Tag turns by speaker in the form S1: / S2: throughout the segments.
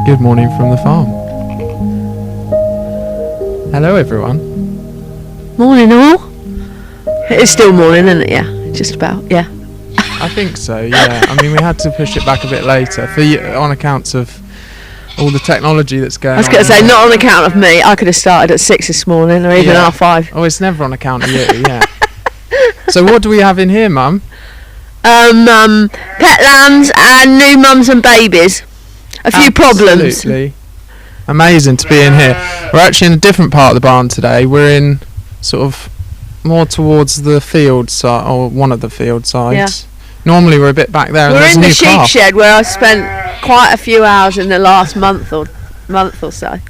S1: Good morning from the farm. Hello everyone.
S2: Morning all. It is still morning, isn't it? Yeah, just about, yeah.
S1: I think so, yeah. I mean, we had to push it back a bit later on account of all the technology that's going on.
S2: I was going to say, not on account of me. I could have started at 6 this morning or even 5:30.
S1: Oh, it's never on account of you, yeah. So what do we have in here, Mum?
S2: Pet lambs and new mums and babies. A few problems.
S1: Absolutely. Amazing to be in here. We're actually in a different part of the barn today. We're in sort of more towards the field side, or one of the field sides. Yeah. Normally we're a bit back there.
S2: We're
S1: and
S2: in the sheep
S1: calf.
S2: shed where I spent quite a few hours in the last month or so.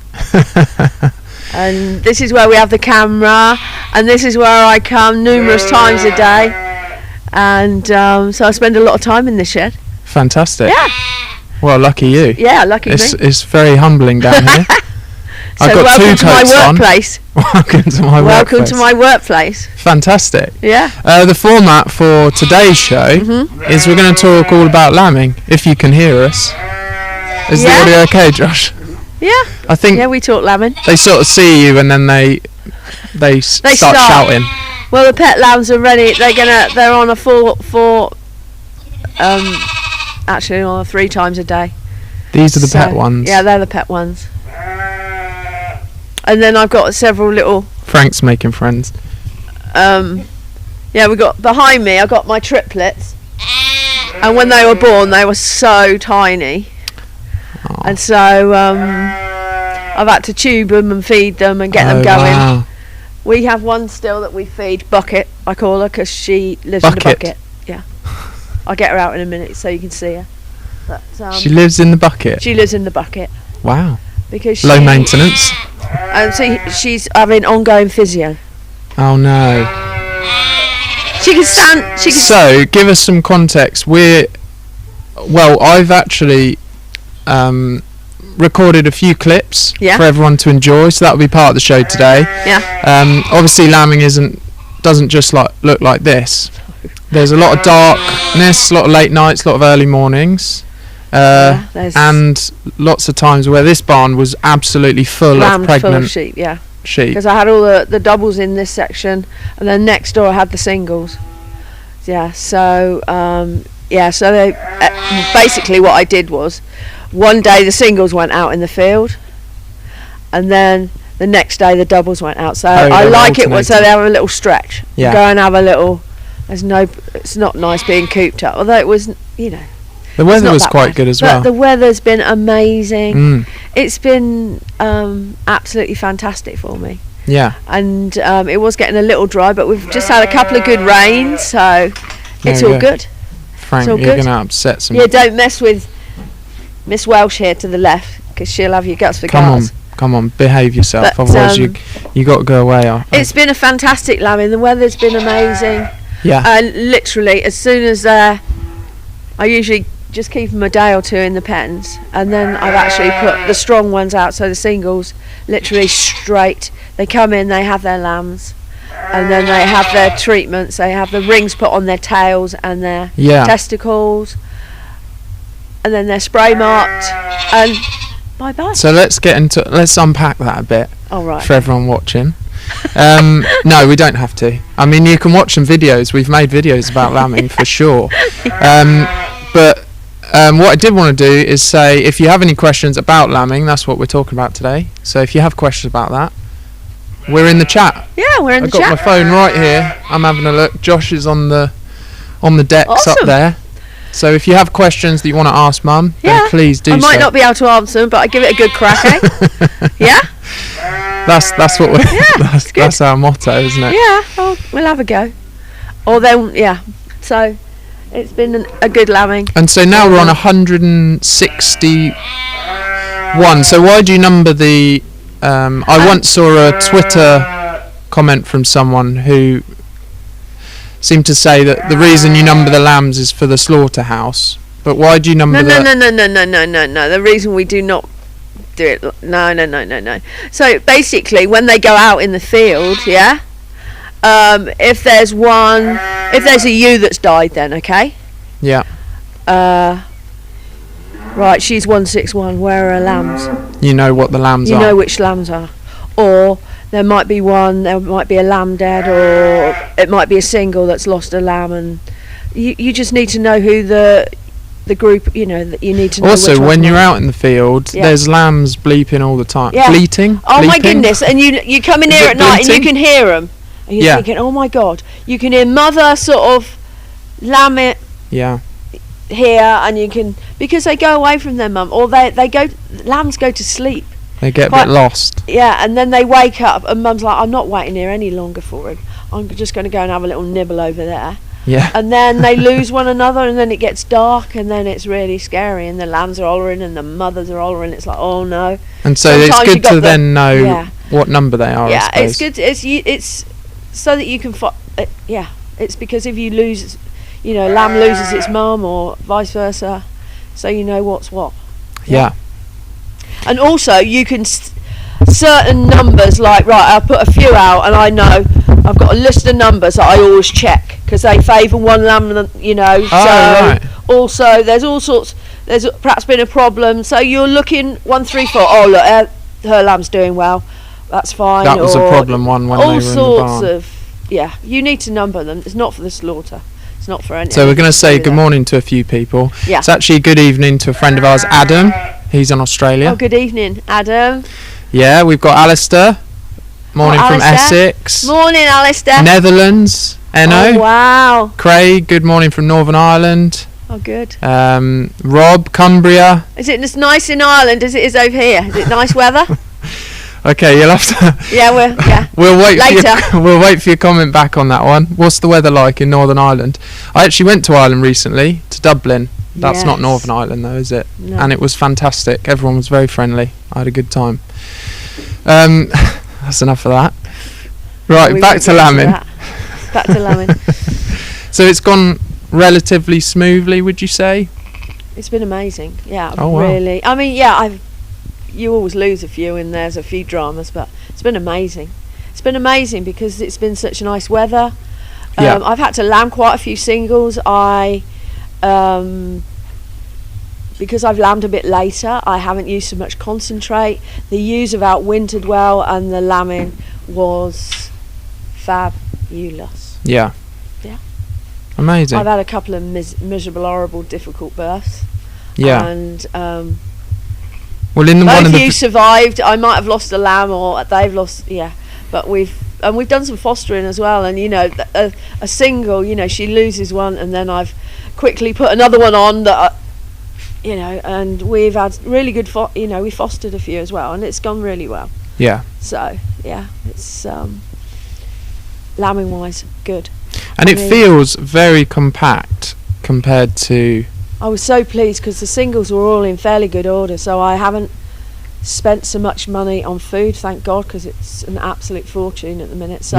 S2: And this is where we have the camera, and this is where I come numerous times a day. And so I spend a lot of time in the shed.
S1: Fantastic.
S2: Yeah.
S1: Well, lucky you.
S2: Yeah, lucky me.
S1: It's very humbling down here.
S2: So
S1: I've got
S2: welcome
S1: two
S2: to my
S1: coats
S2: workplace.
S1: Welcome to my workplace.
S2: Welcome to my workplace.
S1: Fantastic.
S2: Yeah.
S1: The format for today's show is we're going to talk all about lambing, if you can hear us. Is the audio okay, Josh?
S2: Yeah.
S1: I think
S2: we talk lambing.
S1: They sort of see you and then they start shouting.
S2: Well, the pet lambs are ready. They're on a actually on 3 times a day.
S1: These are the pet ones.
S2: Yeah, they're the pet ones. And then I've got several little.
S1: Frank's making friends.
S2: Yeah, we got behind me. I got my triplets, and when they were born, they were so tiny, and so I've had to tube them and feed them and get them going.
S1: Wow.
S2: We have one still that we feed, Bucket, I call her, because she lives in the bucket. Yeah. I'll get her out in a minute so you can see her. But,
S1: she lives in the bucket?
S2: She lives in the bucket.
S1: Wow.
S2: Because
S1: low maintenance.
S2: And so she's having ongoing physio.
S1: Oh no.
S2: She can stand.
S1: So, give us some context. I've actually recorded a few clips for everyone to enjoy, so that'll be part of the show today.
S2: Yeah.
S1: Obviously, lambing doesn't just look like this. There's a lot of darkness, a lot of late nights, a lot of early mornings, and lots of times where this barn was absolutely full of pregnant
S2: full of sheep. Yeah.
S1: Sheep.
S2: Because I had all the doubles in this section, and then next door I had the singles. Yeah. So So they basically what I did was, one day the singles went out in the field, and then the next day the doubles went out. So I like it so they have a little stretch.
S1: Yeah.
S2: Go and have a little. It's not nice being cooped up, although it was,
S1: the weather was quite good as well.
S2: But the weather's been amazing. It's been absolutely fantastic for me.
S1: Yeah.
S2: And it was getting a little dry, but we've just had a couple of good rains, so it's all good.
S1: Frank, you're going to upset some.
S2: Yeah, don't mess with Miss Welsh here to the left, because she'll have your guts for guards.
S1: Come on, behave yourself. But, otherwise you got to go away.
S2: It's been a fantastic lambing. The weather's been amazing.
S1: Yeah.
S2: And literally, as soon as I usually just keep them a day or two in the pens, and then I've actually put the strong ones out, so the singles literally straight. They come in, they have their lambs, and then they have their treatments. They have the rings put on their tails and their testicles, and then they're spray marked, and bye-bye.
S1: So let's unpack that a bit for everyone watching. No, we don't have to. I mean, you can watch some videos. We've made videos about lambing for sure. But what I did want to do is say, if you have any questions about lambing, that's what we're talking about today. So if you have questions about that, we're in the chat.
S2: Yeah, we're in the chat.
S1: I've got my phone right here. I'm having a look. Josh is on the decks up there. So if you have questions that you want to ask Mum, then please do so.
S2: I might not be able to answer them, but I give it a good crack, eh? Yeah?
S1: That's what we're that's our motto, isn't it?
S2: Yeah, well, we'll have a go. Or then, so it's been a good lambing.
S1: And so now we're on 161. So why do you number the I once saw a Twitter comment from someone who seemed to say that the reason you number the lambs is for the slaughterhouse. But why do you number
S2: No. The reason we do not do it. No. So basically, when they go out in the field, if there's a ewe that's died, then
S1: yeah,
S2: right, she's 161, where are her lambs?
S1: You know what the lambs are.
S2: You know which lambs are. Or there might be a lamb dead, or it might be a single that's lost a lamb, and you just need to know who the group, you know, that you need to know.
S1: Also, when you're out in the field, there's lambs bleeping all the time.
S2: Yeah.
S1: Bleating?
S2: Oh
S1: bleeping?
S2: My goodness, and you come in here at night and you can hear them. And you're thinking, oh my God, you can hear mother sort of lamb it here, and you can, because they go away from their mum, or lambs go to sleep.
S1: They get a bit lost.
S2: Yeah, and then they wake up and mum's like, I'm not waiting here any longer for him. I'm just going to go and have a little nibble over there.
S1: Yeah.
S2: And then they lose one another, and then it gets dark, and then it's really scary, and the lambs are hollering and the mothers are hollering. It's like, oh no.
S1: And so sometimes it's good to then know what number they are.
S2: Yeah, it's good. It's so that you can it's because if you lose, you know, lamb loses its mum or vice versa, so you know what's what.
S1: Yeah.
S2: And also you can certain numbers, like, right, I'll put a few out, and I know I've got a list of numbers that I always check because they favour one lamb, you know. Also there's all sorts. There's perhaps been a problem, so you're looking 1, 3, 4. Oh look, her lamb's doing well. That's fine.
S1: That was a problem one when they were in the barn.
S2: All sorts of you need to number them. It's not for the slaughter. It's not for anything.
S1: So we're going to say good morning to a few people.
S2: Yeah.
S1: It's actually good evening to a friend of ours, Adam. He's in Australia.
S2: Oh, good evening, Adam.
S1: Yeah, we've got Alistair. Morning from
S2: Alistair.
S1: Essex.
S2: Morning, Alistair.
S1: Netherlands. Enno.
S2: Oh, wow.
S1: Craig, good morning from Northern Ireland.
S2: Oh, good.
S1: Rob, Cumbria.
S2: Is it as nice in Ireland as it is over here? Is it nice weather?
S1: Okay, you'll have to. We'll wait later. We'll wait for your comment back on that one. What's the weather like in Northern Ireland? I actually went to Ireland recently, to Dublin. That's not Northern Ireland though, is it?
S2: No.
S1: And it was fantastic. Everyone was very friendly. I had a good time. That's enough of that. Right, back to lambing.
S2: Back to lambing.
S1: So it's gone relatively smoothly, would you say?
S2: It's been amazing. Yeah,
S1: wow.
S2: Really. I mean, you always lose a few and there's a few dramas, but it's been amazing. It's been amazing because it's been such nice weather. I've had to lamb quite a few singles. Because I've lambed a bit later, I haven't used so much concentrate. The ewes have outwintered well, and the lambing was fabulous.
S1: Yeah. Amazing.
S2: I've had a couple of miserable, horrible, difficult births.
S1: Yeah.
S2: And
S1: well, in
S2: both you survived. I might have lost a lamb, or they've lost. Yeah, but we've done some fostering as well. And you know, a single, you know, she loses one, and then I've quickly put another one on that. And we've had really good. We fostered a few as well, and it's gone really well.
S1: Yeah.
S2: So it's lambing wise good.
S1: And it feels very compact compared to.
S2: I was so pleased because the singles were all in fairly good order, so I haven't spent so much money on food, thank God, because it's an absolute fortune at the minute. So,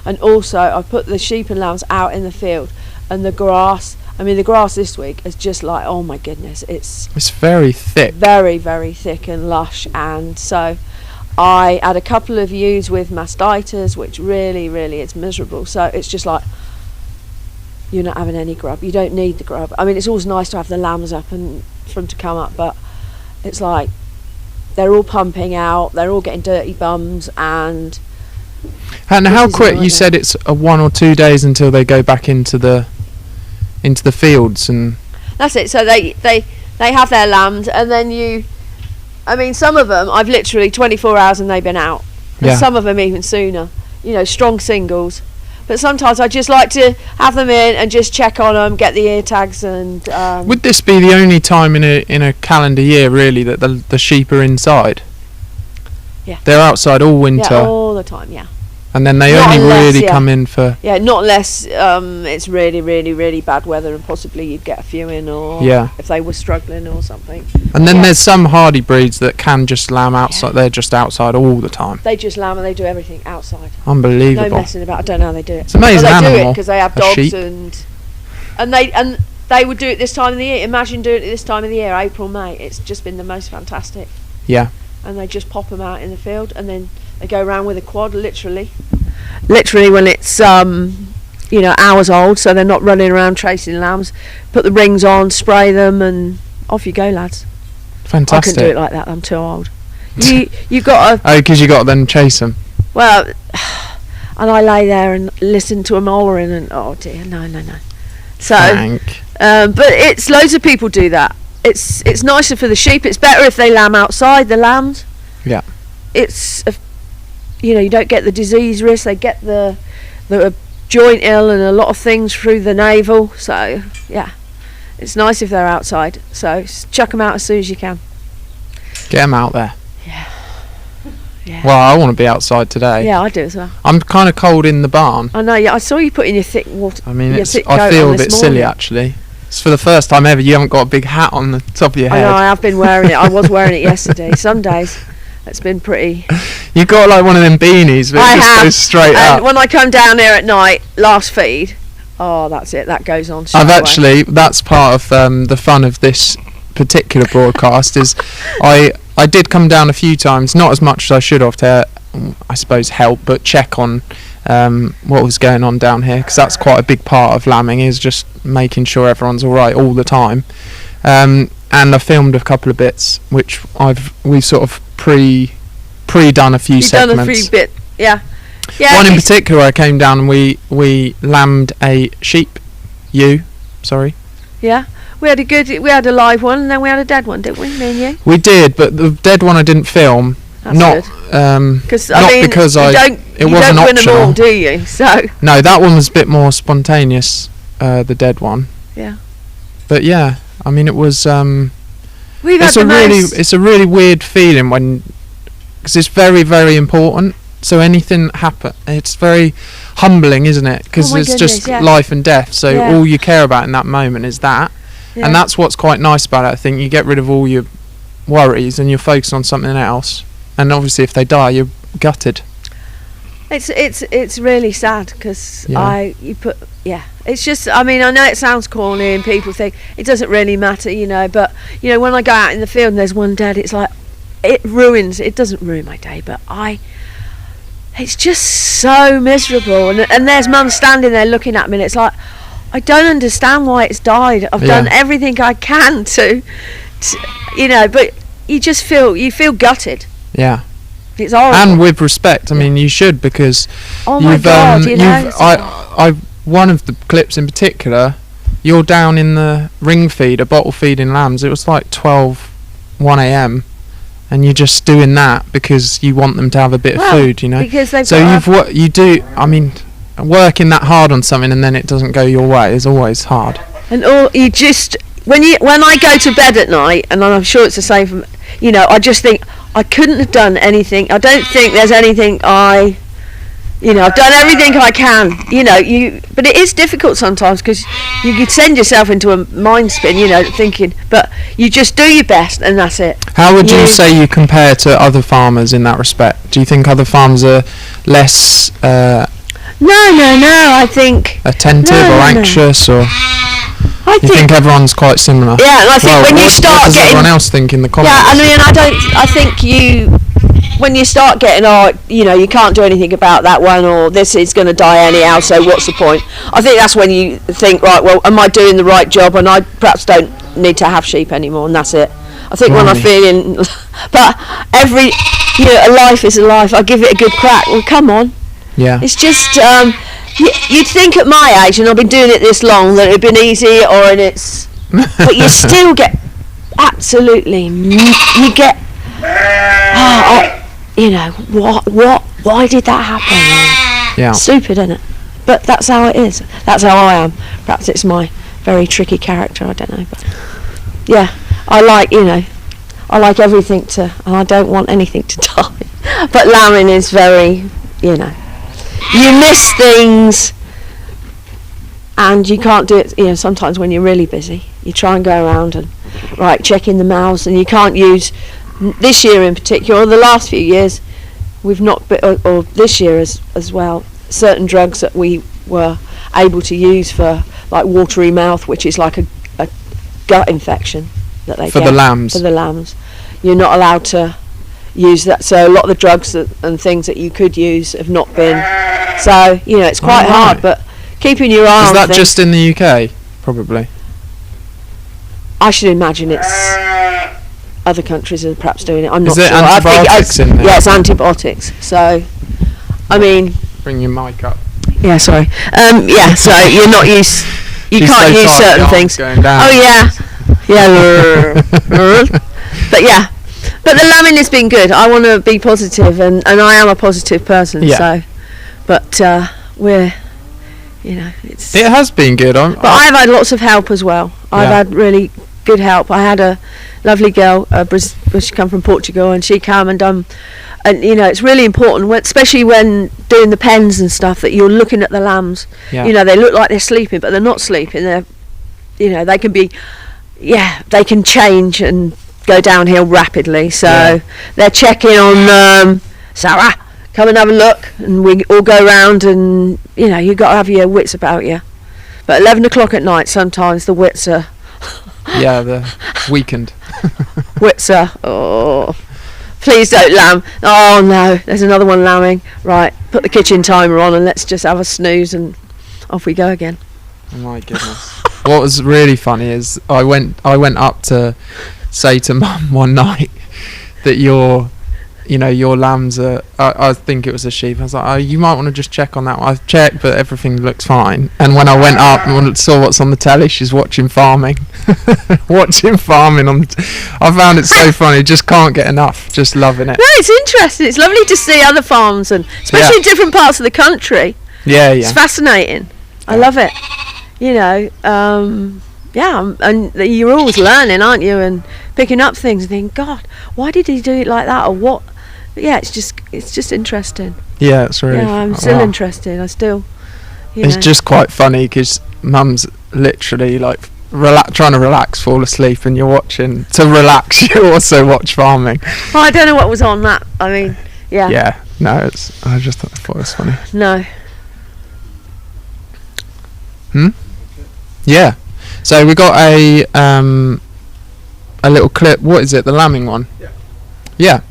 S2: and also I put the sheep and lambs out in the field, and the grass. I mean, the grass this week is just like, oh my goodness, it's
S1: very thick,
S2: very, very thick and lush. And so I had a couple of ewes with mastitis, which really, really it's miserable. So it's just like, you're not having any grub. You don't need the grub. I mean, it's always nice to have the lambs up and for them to come up, but it's like they're all pumping out, they're all getting dirty bums, and
S1: how quick? You said it's 1 or 2 days until they go back into the fields, and
S2: that's it. So they have their lambs, and then some of them I've literally 24 hours and they've been out, and some of them even sooner. You know, strong singles. But sometimes I just like to have them in and just check on them, get the ear tags, and.
S1: Would this be the only time in a calendar year, really, that the sheep are inside?
S2: Yeah.
S1: They're outside all winter.
S2: Yeah, all the time. Yeah.
S1: And then they only really come in for.
S2: Yeah, not unless it's really, really, really bad weather, and possibly you'd get a few in, or if they were struggling or something.
S1: And then there's some hardy breeds that can just lamb outside. Yeah. They're just outside all the time.
S2: They just lamb and they do everything outside.
S1: Unbelievable.
S2: No messing about. I don't know how they do it.
S1: It's amazing animal.
S2: They do it because they have dogs and they would do it this time of the year. Imagine doing it this time of the year, April, May. It's just been the most fantastic.
S1: Yeah.
S2: And they just pop them out in the field, and then they go around with a quad, literally when it's hours old, so they're not running around chasing lambs. Put the rings on, spray them, and off you go, lads.
S1: Fantastic.
S2: I couldn't do it like that. I'm too old. You got to.
S1: Oh, because you got to then chase them.
S2: Well, and I lay there and listen to them hollering, and oh dear, no. So, but it's loads of people do that. It's nicer for the sheep. It's better if they lamb outside. The lambs.
S1: Yeah.
S2: It's you don't get the disease risk. They get the joint ill and a lot of things through the navel. So yeah, it's nice if they're outside. So chuck them out as soon as you can.
S1: Get them out there.
S2: Yeah.
S1: Well, I want to be outside today.
S2: Yeah, I do as well.
S1: I'm kind of cold in the barn.
S2: I know. Yeah, I saw you putting your thick water.
S1: I mean, I feel a bit silly actually. It's for the first time ever you haven't got a big hat on the top of your head.
S2: I know. I have been wearing it. I was wearing it yesterday. Some days it's been pretty.
S1: You got like one of them beanies, but it just goes straight up.
S2: And when I come down here at night, last feed, that's it. That goes on.
S1: That's part of the fun of this particular broadcast is I did come down a few times, not as much as I should have to, I suppose, help, but check on what was going on down here, because that's quite a big part of lambing, is just making sure everyone's all right all the time. And I filmed a couple of bits, which we've sort of pre-done a few segments.
S2: Done a few bit, yeah.
S1: One in particular, I came down and we lambed a sheep.
S2: Yeah. We had a live one, and then we had a dead one, didn't we, me and you?
S1: We did, but the dead one I didn't film.
S2: That's
S1: not
S2: good.
S1: Because
S2: it wasn't
S1: optional.
S2: Win them all, do you? So
S1: no, that one was a bit more spontaneous. The dead one.
S2: Yeah.
S1: But yeah, I mean, it was.
S2: It's
S1: a really weird feeling because it's very, very important. So anything happen, it's very humbling, isn't it? Because it's just life and death. So all you care about in that moment is that. Yeah. And that's what's quite nice about it. I think you get rid of all your worries and you're focused on something else. And obviously, if they die, you're gutted.
S2: It's really sad because it's just, I mean, I know it sounds corny and people think it doesn't really matter, but when I go out in the field and there's one dead, it's like it doesn't ruin my day, but it's just so miserable, and there's mum standing there looking at me, and it's like, I don't understand why it's died. I've done everything I can to but you just feel gutted.
S1: Yeah.
S2: It's horrible.
S1: And with respect, I mean, you should, because
S2: oh my God,
S1: one of the clips in particular, you're down in the ring feed, a bottle feeding lambs. It was like 1 a.m. and you're just doing that because you want them to have a bit of food,
S2: Because they've
S1: working that hard on something and then it doesn't go your way is always hard.
S2: And when I go to bed at night, and I'm sure it's the same for I just think I couldn't have done anything. I don't think there's anything I've done everything I can, but it is difficult sometimes because you could send yourself into a mind spin, thinking, but you just do your best and that's it.
S1: How would you say you compare to other farmers in that respect? Do you think other farmers are less
S2: No, I think
S1: attentive or anxious, or you think everyone's quite similar?
S2: Yeah, and I think when you start
S1: what does
S2: getting,
S1: everyone else think in the comments?
S2: Yeah, I think when you start getting, you can't do anything about that one, or this is going to die anyhow, so what's the point? I think that's when you think, right, well, am I doing the right job, and I perhaps don't need to have sheep anymore, and that's it. I think when I'm feeling, but a life is a life. I give it a good crack. Well, come on.
S1: Yeah.
S2: It's just you'd think at my age, and I've been doing it this long, that it'd been easy, but you still get absolutely. You get. What? Why did that happen?
S1: Yeah.
S2: Stupid, isn't it? But that's how it is. That's how I am. Perhaps it's my very tricky character. I don't know, but yeah, I like everything and I don't want anything to die. But lambing is very, you miss things, and you can't do it. Sometimes when you're really busy, you try and go around and checking the mouths, and you can't use. This year in particular, or the last few years, we've not or this year as well, certain drugs that we were able to use for like watery mouth, which is like a gut infection that they get.
S1: For the lambs.
S2: For the lambs. You're not allowed to use that, so a lot of the drugs and things that you could use have not been. So, it's quite hard, but keeping your eye on things.
S1: Is that just in the UK? Probably.
S2: I should imagine it's other countries are perhaps doing it. I'm not
S1: sure. Is it antibiotics in there?
S2: Yeah, it's antibiotics. So, I mean...
S1: Bring your mic up.
S2: Yeah, sorry. Yeah, so you're not used... You can't use certain things. Oh, yeah. Yeah. But, yeah. But the lambing has been good. I want to be positive, and I am a positive person. Yeah. So, but we're... You know, it
S1: has been good.
S2: But I've had lots of help as well. I've had really good help. I had a lovely girl, she come from Portugal, and she came and you know, it's really important, especially when doing the pens and stuff, that you're looking at the lambs. Yeah. You know, they look like they're sleeping, but they're not sleeping. They're, you know, they can be, they can change and go downhill rapidly. So they're checking on Sarah. Come and have a look, and we all go round, and you know, you got to have your wits about you. But 11 o'clock at night, sometimes the wits are
S1: they're weakened.
S2: Wits are, please don't lamb. Oh no, there's another one lambing. Right, put the kitchen timer on and let's just have a snooze, and off we go again.
S1: Oh my goodness. What was really funny is I went up to say to Mum one night that your lambs are, I think it was a sheep. I was like, oh, you might want to just check on that one. I've checked, but everything looks fine. And when I went up and saw what's on the telly, she's watching farming. Watching farming. I found it so funny. Just can't get enough. Just loving it.
S2: No, it's interesting. It's lovely to see other farms, and especially in different parts of the country.
S1: Yeah.
S2: It's fascinating. I love it. You know, and you're always learning, aren't you? And picking up things and thinking, God, why did he do it like that, or what? But yeah, it's just interesting.
S1: Yeah, it's really.
S2: Yeah, I'm still interested. I still.
S1: It's just quite funny because Mum's literally like trying to relax, fall asleep, and you're watching to relax. You also watch farming.
S2: Well, I don't know what was on that. I mean, yeah.
S1: Yeah, no, I just thought it was funny.
S2: No.
S1: Yeah. So we got a little clip. What is it? The lambing one. Yeah.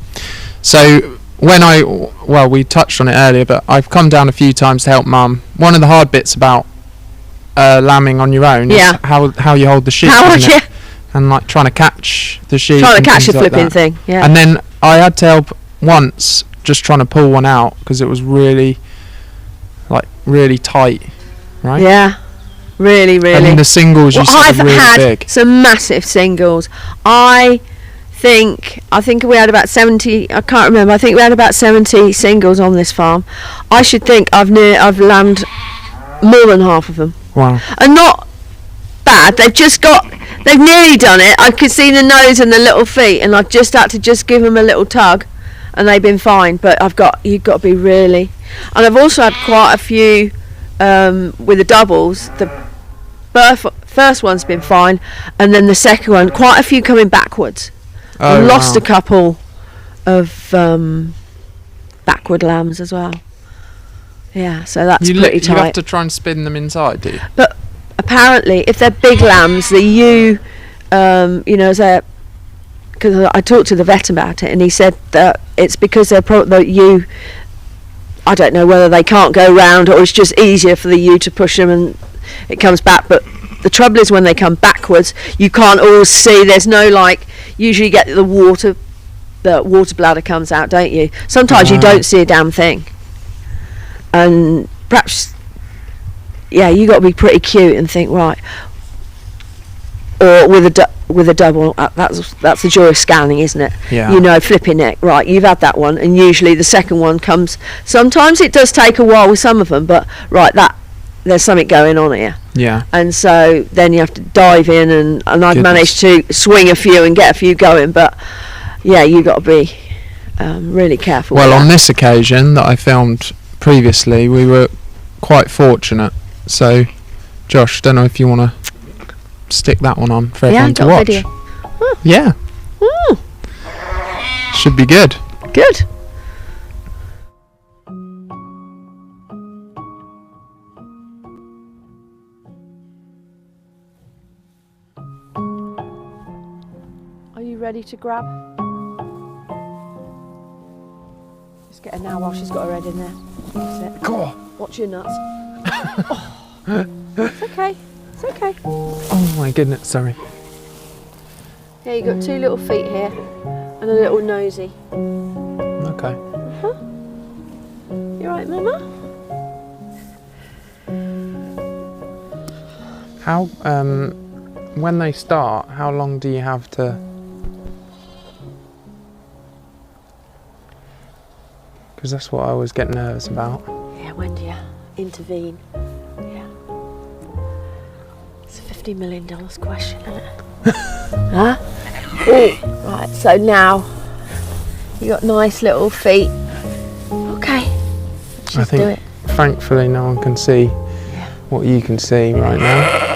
S1: So we touched on it earlier, but I've come down a few times to help Mum. One of the hard bits about lambing on your own is how you hold the sheep, and like trying to catch the sheep.
S2: Trying to catch a flipping thing. Yeah.
S1: And then I had to help once, just trying to pull one out because it was really tight, right?
S2: Yeah. Really.
S1: And then the singles you said are really big. I've had
S2: some massive singles. I think we had about 70. I can't remember. I think we had about 70 singles on this farm. I should think I've lambed more than half of them.
S1: Wow.
S2: And not bad. They've nearly done it. I could see the nose and the little feet, and I've just had to give them a little tug, and they've been fine. But you've got to be really. And I've also had quite a few with the doubles. The first one's been fine, and then the second one, quite a few coming backwards. I lost a couple of backward lambs as well. Yeah, so that's pretty tight.
S1: You have to try and spin them inside, do you?
S2: But apparently, if they're big lambs, the ewe, because I talked to the vet about it, and he said that it's because the ewe, I don't know whether they can't go round or it's just easier for the ewe to push them and it comes back. But the trouble is when they come backwards, you can't always see. There's no usually you get the water bladder comes out, don't you? Sometimes you don't see a damn thing. And perhaps, you got to be pretty cute and think, right, or with a double, that's the joy of scanning, isn't it?
S1: Yeah.
S2: You know, flipping it, right, you've had that one, and usually the second one comes. Sometimes it does take a while with some of them, but there's something going on here.
S1: Yeah.
S2: And so then you have to dive in, and I've managed to swing a few and get a few going, but you got to be really careful.
S1: Well, on this occasion that I filmed previously, we were quite fortunate. So, Josh, don't know if you want to stick that one on for everyone to watch.
S2: Video.
S1: Yeah. Should be good.
S2: Good. Are you ready to grab? Just get her now while she's got her head in there. That's it.
S1: Go on.
S2: Watch your nuts. It's okay. It's okay.
S1: Oh my goodness, sorry.
S2: Here you got 2 little feet here and a little nosy.
S1: Okay.
S2: You right, Mama?
S1: How when they start, how long do you have to? Because that's what I always get nervous about.
S2: Yeah, when do you intervene? Yeah. It's a $50 million question, isn't it? Huh? Oh, right, so now you got nice little feet. Okay. Let's just do it.
S1: Thankfully no one can see what you can see right now.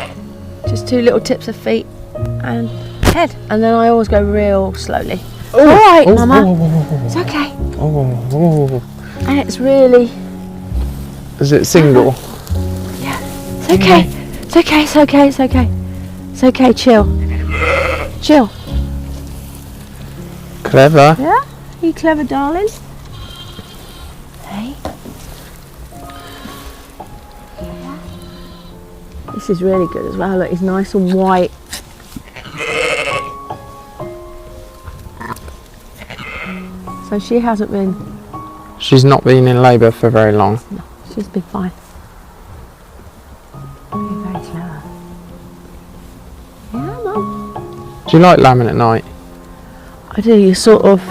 S2: Just 2 little tips of feet and head. And then I always go real slowly.
S1: Oh,
S2: alright,
S1: oh,
S2: Mama.
S1: Oh.
S2: It's okay.
S1: Oh.
S2: And it's really...
S1: Is it single?
S2: Yeah. It's okay. It's okay, it's okay, it's okay. It's okay, chill. Chill.
S1: Clever.
S2: Yeah? You clever, darling? Hey? This is really good as well. Look, it's nice and white. So she hasn't been...
S1: She's not been in labour for very long.
S2: No, she's been fine. Very clever. Yeah, Mum.
S1: Do you like lambing at night?
S2: I do. You sort of...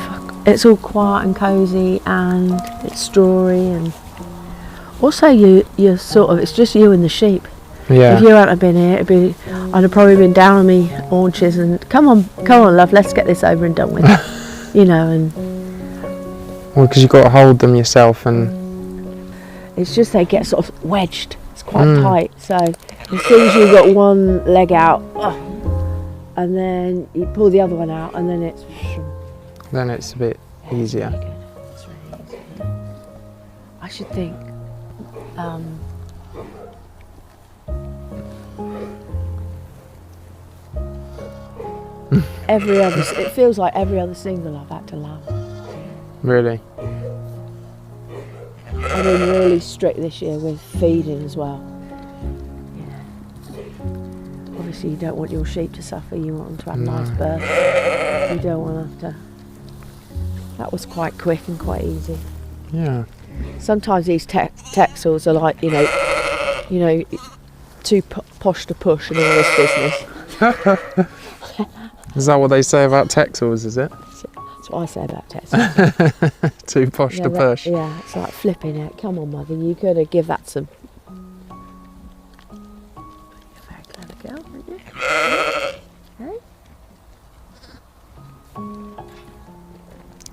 S2: It's all quiet and cosy and it's strawy and... Also, you're sort of... It's just you and the sheep.
S1: Yeah.
S2: If you hadn't been here, I'd have probably been down on me haunches and come on, love, let's get this over and done with. You know, and
S1: well, because you've got to hold them yourself, and
S2: it's just they get sort of wedged. It's quite tight. So as soon as you've got one leg out, and then you pull the other one out, and then it's
S1: a bit easier.
S2: Really good. It's really easy. I should think. It feels like every other single I've had to lamb.
S1: Really?
S2: I've been really strict this year with feeding as well. Yeah. Obviously you don't want your sheep to suffer, you want them to have nice births. You don't want to have to... That was quite quick and quite easy.
S1: Yeah.
S2: Sometimes these Texels are like, you know, too posh to push and all this business.
S1: Is that what they say about Texels, is it?
S2: That's what I say about Texels.
S1: Too posh to push.
S2: Yeah, it's like flipping it. Come on, Mother, you could have give that some... You're a very clever girl, aren't you? Hey?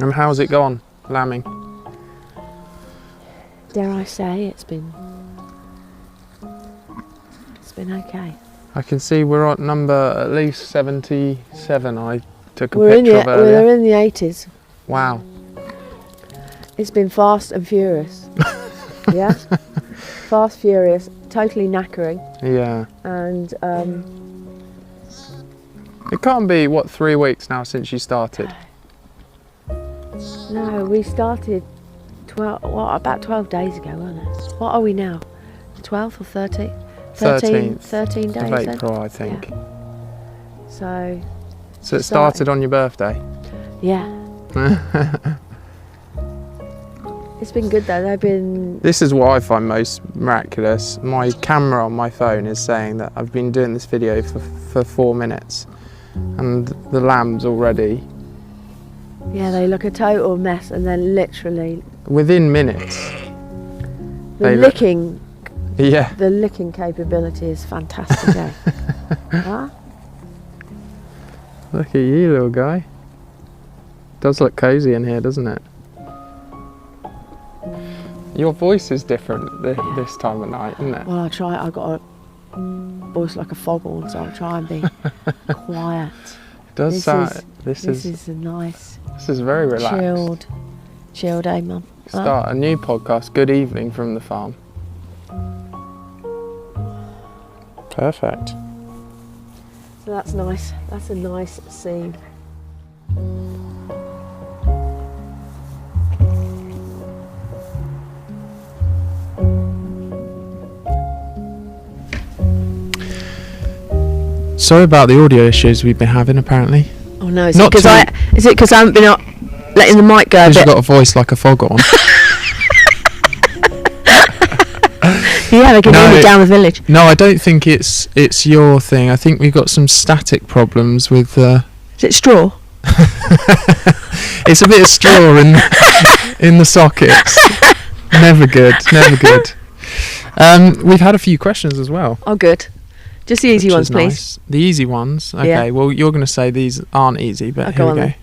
S1: And how's it gone, lambing?
S2: Dare I say, it's been okay.
S1: I can see we're at number at least 77. I took a picture of earlier.
S2: We're in the 80s.
S1: Wow.
S2: It's been fast and furious. Yeah? Fast, furious, totally knackering.
S1: Yeah.
S2: And
S1: it can't be, 3 weeks now since you started?
S2: No, we started about 12 days ago, wasn't it? What are we now? 12th or 13th? 13 days
S1: of April, I think.
S2: Yeah. So
S1: it started on your birthday?
S2: Yeah. It's been good though.
S1: This is what I find most miraculous. My camera on my phone is saying that I've been doing this video for 4 minutes and the lambs already.
S2: Yeah, they look a total mess and then literally...
S1: Within minutes.
S2: The licking...
S1: Yeah.
S2: The licking capability is fantastic, eh? Huh?
S1: Look at you, little guy. Does look cosy in here, doesn't it? Your voice is different this time of night, isn't it?
S2: Well, I've got a voice like a foghorn, so I'll try and be quiet.
S1: It does sound...
S2: This is a nice...
S1: This is very relaxed.
S2: Chilled, eh, Mum?
S1: Start a new podcast, Good Evening from the Farm. Perfect.
S2: So that's nice. That's a nice scene.
S1: Sorry about the audio issues we've been having, apparently.
S2: Oh no, is it because I haven't been up letting the mic go a bit?
S1: Because you've got a voice like a foghorn.
S2: Yeah, they can hear me down the village.
S1: No, I don't think it's your thing. I think we've got some static problems with...
S2: Is it straw?
S1: It's a bit of straw in the sockets. Never good. We've had a few questions as well.
S2: Oh, good. Just the easy ones, please. Nice.
S1: The easy ones? Okay, yeah. Well, you're going to say these aren't easy, but here we go. Then.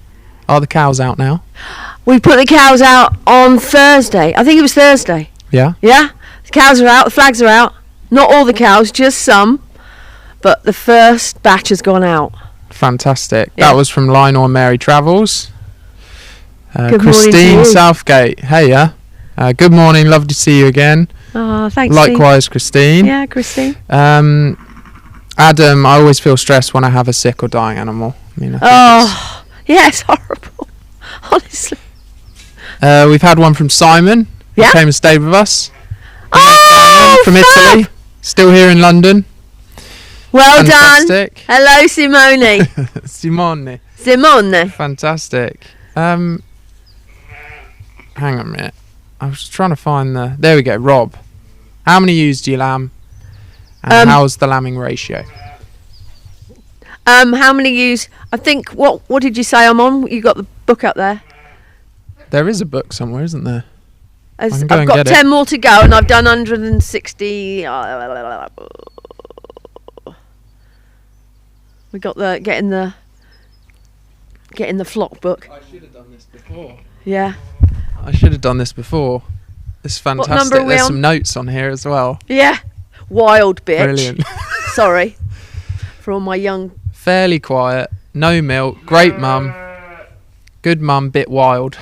S1: Are the cows out now?
S2: We put the cows out on Thursday. I think it was Thursday.
S1: Yeah?
S2: Yeah. The cows are out. The flags are out. Not all the cows, just some. But the first batch has gone out.
S1: Fantastic. Yeah. That was from Lionel and Mary Travels.
S2: Good
S1: Christine Southgate. Hey, good morning. Love to see you again.
S2: Oh, thanks.
S1: Likewise, Steve. Christine.
S2: Yeah, Christine.
S1: Adam, I always feel stressed when I have a sick or dying animal. I mean,
S2: yeah, it's horrible. Honestly.
S1: We've had one from Simon.
S2: Yeah.
S1: Who came and stayed with us.
S2: Oh,
S1: from Italy. Still here in London.
S2: Well
S1: Fantastic.
S2: Done. Hello, Simone.
S1: Simone. Fantastic. Hang on a minute. I was trying to find the... There we go. Rob. How many ewes do you lamb? And how's the lambing ratio?
S2: How many ewes? I think... What did you say I'm on? You got the book up there.
S1: There is a book somewhere, isn't there?
S2: I've got 10 more to go, and I've done 160... We got the... Getting the flock book.
S1: I should have done this before.
S2: Yeah.
S1: I should have done this before. It's fantastic.
S2: What number are we
S1: There's
S2: on?
S1: some notes on here as well.
S2: Yeah. Wild bitch.
S1: Brilliant.
S2: Sorry. For all my young...
S1: Fairly quiet. No milk. Great mum. Good mum. Bit wild.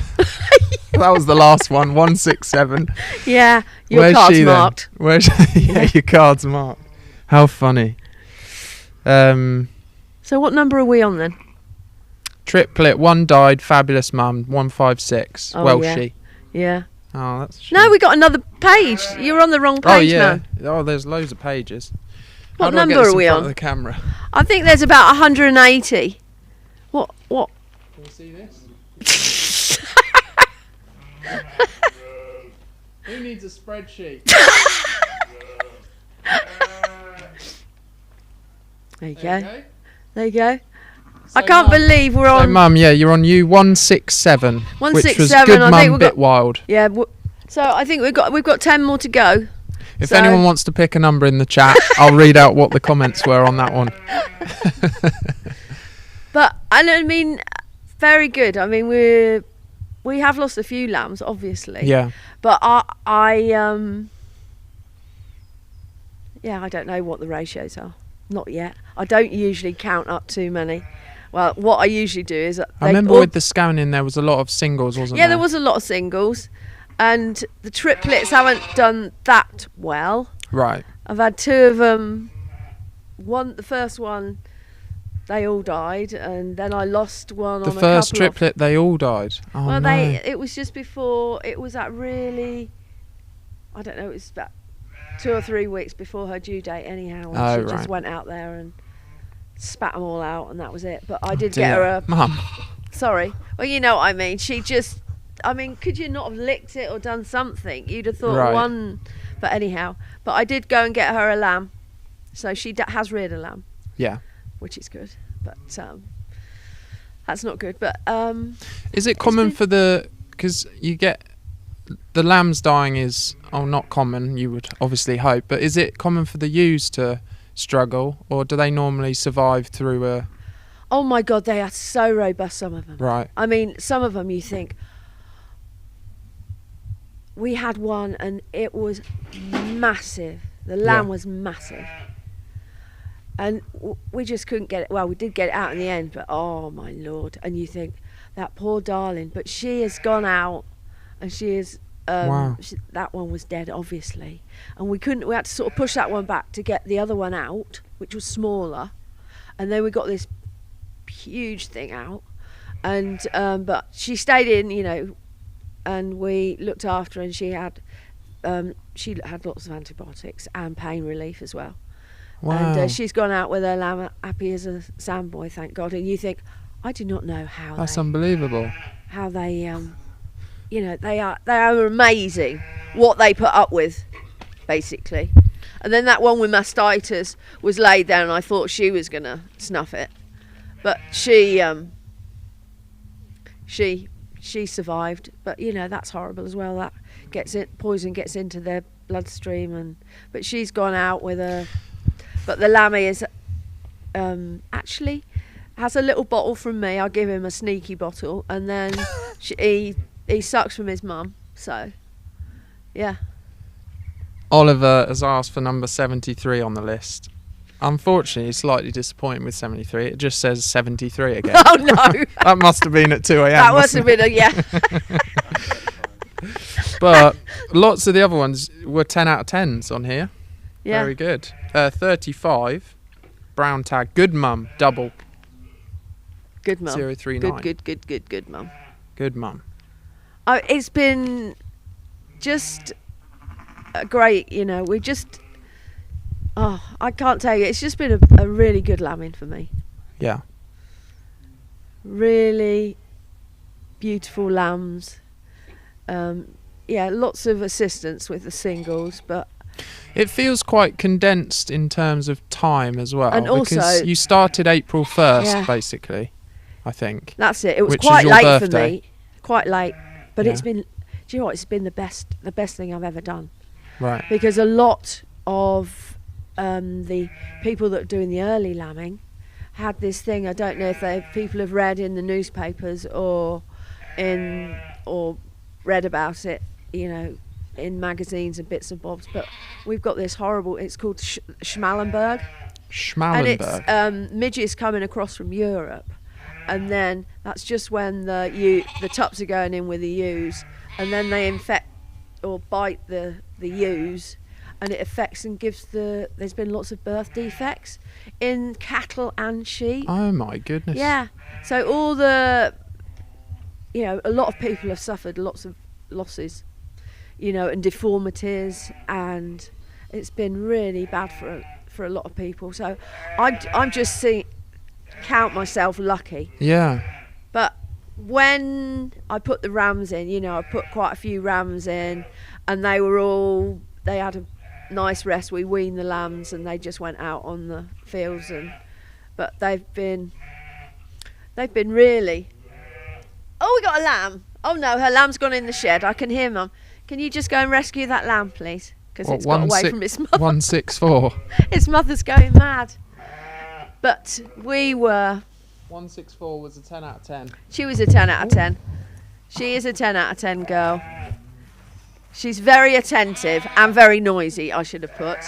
S1: That was the last one. 167.
S2: Yeah. Your card's marked.
S1: Where's yeah, your card's marked. How funny.
S2: So what number are we on then?
S1: Triplet. One died. Fabulous mum. 156.
S2: Oh,
S1: Welshie.
S2: Yeah.
S1: Oh, that's...
S2: No, we got another page. You're on the wrong page, man.
S1: Oh, there's loads of pages.
S2: What number are we on?
S1: The camera.
S2: I think there's about 180. What?
S1: Can you see this? Who needs a spreadsheet?
S2: There you go. There you go. So I can't believe we're on...
S1: Mum, yeah, you're on U 167.
S2: 167,
S1: which was good mum, bit wild.
S2: Yeah, so I think we've got 10 more to go.
S1: If anyone wants to pick a number in the chat, I'll read out what the comments were on that one.
S2: But, I mean, very good. I mean, we have lost a few lambs, obviously.
S1: Yeah.
S2: But I don't know what the ratios are. Not yet. I don't usually count up too many. Well, what I usually do is... I
S1: remember with the scanning there was a lot of singles, wasn't there?
S2: Yeah, there was a lot of singles. And the triplets haven't done that well.
S1: Right.
S2: I've had two of them. The first one, they all died. And then I lost one on a couple.
S1: The first triplet, they all died? Oh,
S2: well,
S1: no.
S2: It was just before... It was at really... I don't know, it was about 2 or 3 weeks before her due date anyhow. And she just went out there and spat them all out, and that was it. But I did get her a...
S1: Mum.
S2: Sorry. Well, you know what I mean. She just... I mean, could you not have licked it or done something? You'd have thought one... But anyhow. But I did go and get her a lamb. So she has reared a lamb.
S1: Yeah.
S2: Which is good. But that's not good. But...
S1: is it common for the... Because you get... The lambs dying is... Oh, not common, you would obviously hope. But is it common for the ewes to struggle? Or do they normally survive through a...
S2: Oh, my God, they are so robust, some of them.
S1: Right.
S2: I mean, some of them you think... We had one and it was massive. The lamb was massive. And we just couldn't get it. Well, we did get it out in the end, but oh, my Lord. And you think, that poor darling. But she has gone out and she is... that one was dead, obviously, and we had to sort of push that one back to get the other one out, which was smaller, and then we got this huge thing out, and but she stayed in, you know, and we looked after her, and she had lots of antibiotics and pain relief as well. Wow. And she's gone out with her lamb happy as a sandboy, thank God. And you think, I do not know how.
S1: That's unbelievable.
S2: How they, they are amazing. What they put up with, basically. And then that one with mastitis was laid there, and I thought she was gonna snuff it, but she survived. But that's horrible as well. That poison gets into their bloodstream, but she's gone out with a. But the lammy is actually has a little bottle from me. I give him a sneaky bottle, and then he sucks from his mum. So, yeah.
S1: Oliver has asked for number 73 on the list. Unfortunately, he's slightly disappointed with 73. It just says 73 again.
S2: Oh, no.
S1: That must have been at 2 a.m.
S2: That must have been yeah.
S1: But lots of the other ones were 10 out of 10s on here.
S2: Yeah.
S1: Very good. 35, brown tag. Good mum, double.
S2: Good mum.
S1: 039.
S2: Good mum.
S1: Good mum.
S2: It's been just great, we just... I can't tell you. It's just been a really good lambing for me.
S1: Yeah.
S2: Really beautiful lambs. Lots of assistance with the singles, but...
S1: It feels quite condensed in terms of time as well.
S2: And
S1: because
S2: also...
S1: you started April 1st, basically, I think.
S2: That's it. It was quite late for me. Quite late. But it's been... Do you know what? It's been the best thing I've ever done.
S1: Right.
S2: Because a lot of the people that are doing the early lambing had this thing. I don't know if people have read in the newspapers or read about it, in magazines and bits and bobs. But we've got this horrible. It's called Schmallenberg.
S1: Schmallenberg.
S2: And it's midges coming across from Europe, and then that's just when the tups are going in with the ewes, and then they infect or bite the ewes, and it affects and gives there's been lots of birth defects in cattle and sheep.
S1: Oh my goodness.
S2: Yeah. So all a lot of people have suffered lots of losses, and deformities, and it's been really bad for a lot of people. So I'm just count myself lucky.
S1: Yeah.
S2: But when I put the rams in, I put quite a few rams in, and they had a nice rest. We weaned the lambs, and they just went out on the fields, but they've been really. Oh, we got a lamb. Oh no, her lamb's gone in the shed. I can hear Mum. Can you just go and rescue that lamb, please? Because it's got away from its mother.
S1: 164.
S2: Its mother's going mad. But we were...
S1: 164 was a 10 out of 10.
S2: She was a 10 out of 10. She is a 10 out of 10 girl. She's very attentive and very noisy, I should have put.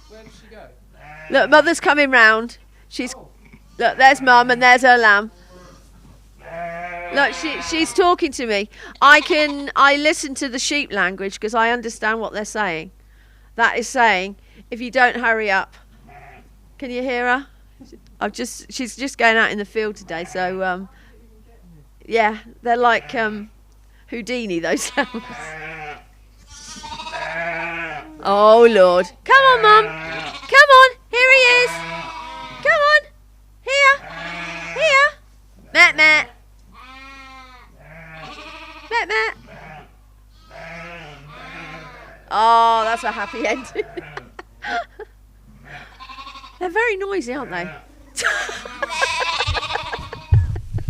S1: Where does she go?
S2: Look, Mother's coming round. Look, there's Mum and there's her lamb. Look, she's talking to me. I listen to the sheep language because I understand what they're saying. That is saying, if you don't hurry up. Can you hear her? She's just going out in the field today, so yeah, they're like Houdini, those lambs. Oh Lord. Come on, Mum. Come on, here he is. Come on. Here. Matt. Matt. Oh, that's a happy ending. They're very noisy, aren't they?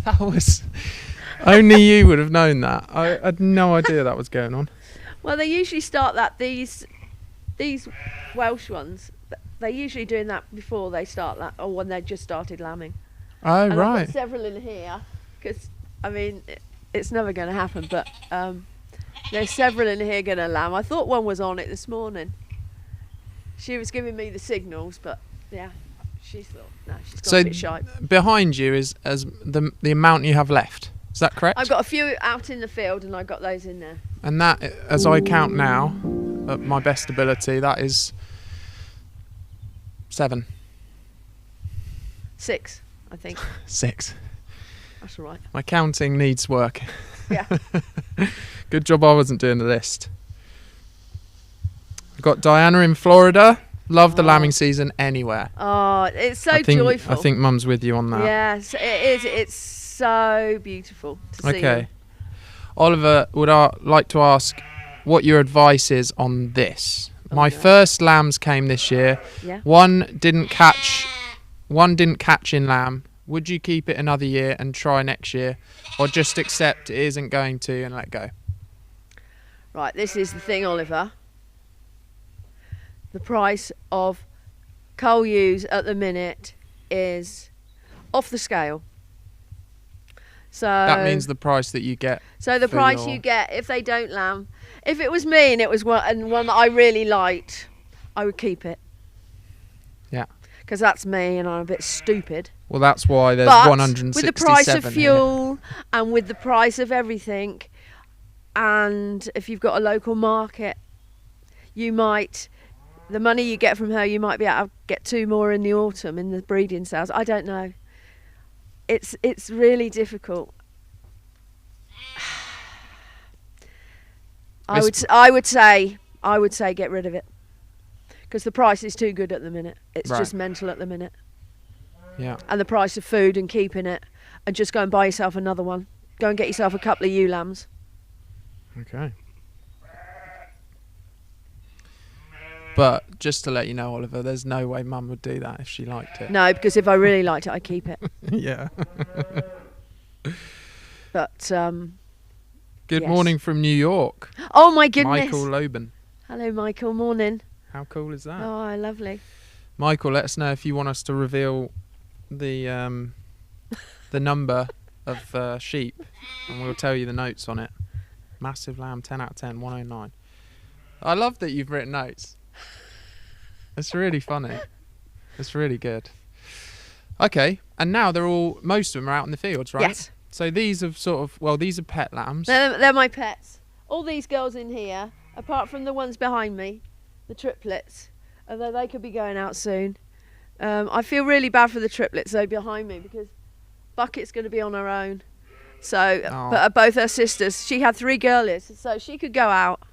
S1: That was... Only you would have known that. I had no idea that was going on.
S2: Well, they usually start these Welsh ones, they're usually doing that before they start that, or when they just started lambing.
S1: Oh,
S2: and
S1: right.
S2: I've got several in here, because, it's never going to happen, but there's several in here going to lamb. I thought one was on it this morning. She was giving me the signals, but yeah, she's gone a bit shy.
S1: Behind you is as the amount you have left. Is that correct?
S2: I've got a few out in the field, and I got those in there.
S1: And that, as I count now, at my best ability, that is 7.
S2: 6, I think.
S1: 6.
S2: That's all right.
S1: My counting needs work.
S2: Yeah.
S1: Good job I wasn't doing the list. I've got Diana in Florida. Love the lambing season anywhere.
S2: Oh, it's so joyful.
S1: I think Mum's with you on that.
S2: Yes, it is. It's so beautiful to see.
S1: Okay. Oliver, would I like to ask what your advice is on this? My first lambs came this year.
S2: Yeah.
S1: One didn't catch in lamb. Would you keep it another year and try next year, or just accept it isn't going to and let go?
S2: Right, this is the thing, Oliver. The price of cull ewes at the minute is off the scale. So
S1: that means the price that you get.
S2: So the price you get if they don't lamb. If it was me and it was one that I really liked, I would keep it.
S1: Yeah.
S2: Because that's me and I'm a bit stupid.
S1: Well, that's why there's
S2: but
S1: 167
S2: with the price of fuel and with the price of everything, and if you've got a local market, you might, the money you get from her, you might be able to get 2 more in the autumn in the breeding sales. I don't know. It's really difficult. I would say get rid of it, because the price is too good at the minute. It's just mental at the minute.
S1: Yeah.
S2: And the price of food and keeping it, and just go and buy yourself another one. Go and get yourself a couple of ewe lambs.
S1: Okay. But just to let you know, Oliver, there's no way Mum would do that if she liked it.
S2: No, because if I really liked it, I'd keep it.
S1: Yeah.
S2: But
S1: good morning from New York.
S2: Oh my goodness.
S1: Michael Loban.
S2: Hello, Michael. Morning.
S1: How cool is that?
S2: Oh, lovely.
S1: Michael, let us know if you want us to reveal the number of sheep, and we'll tell you the notes on it. Massive lamb, 10 out of 10, 109. I love that you've written notes. It's really funny. It's really good. Okay, and now most of them are out in the fields, right?
S2: Yes.
S1: So these are these are pet lambs.
S2: They're my pets. All these girls in here, apart from the ones behind me, the triplets, although they could be going out soon. I feel really bad for the triplets though behind me, because Bucket's going to be on her own. So, but both her sisters, she had 3 girlies, so she could go out.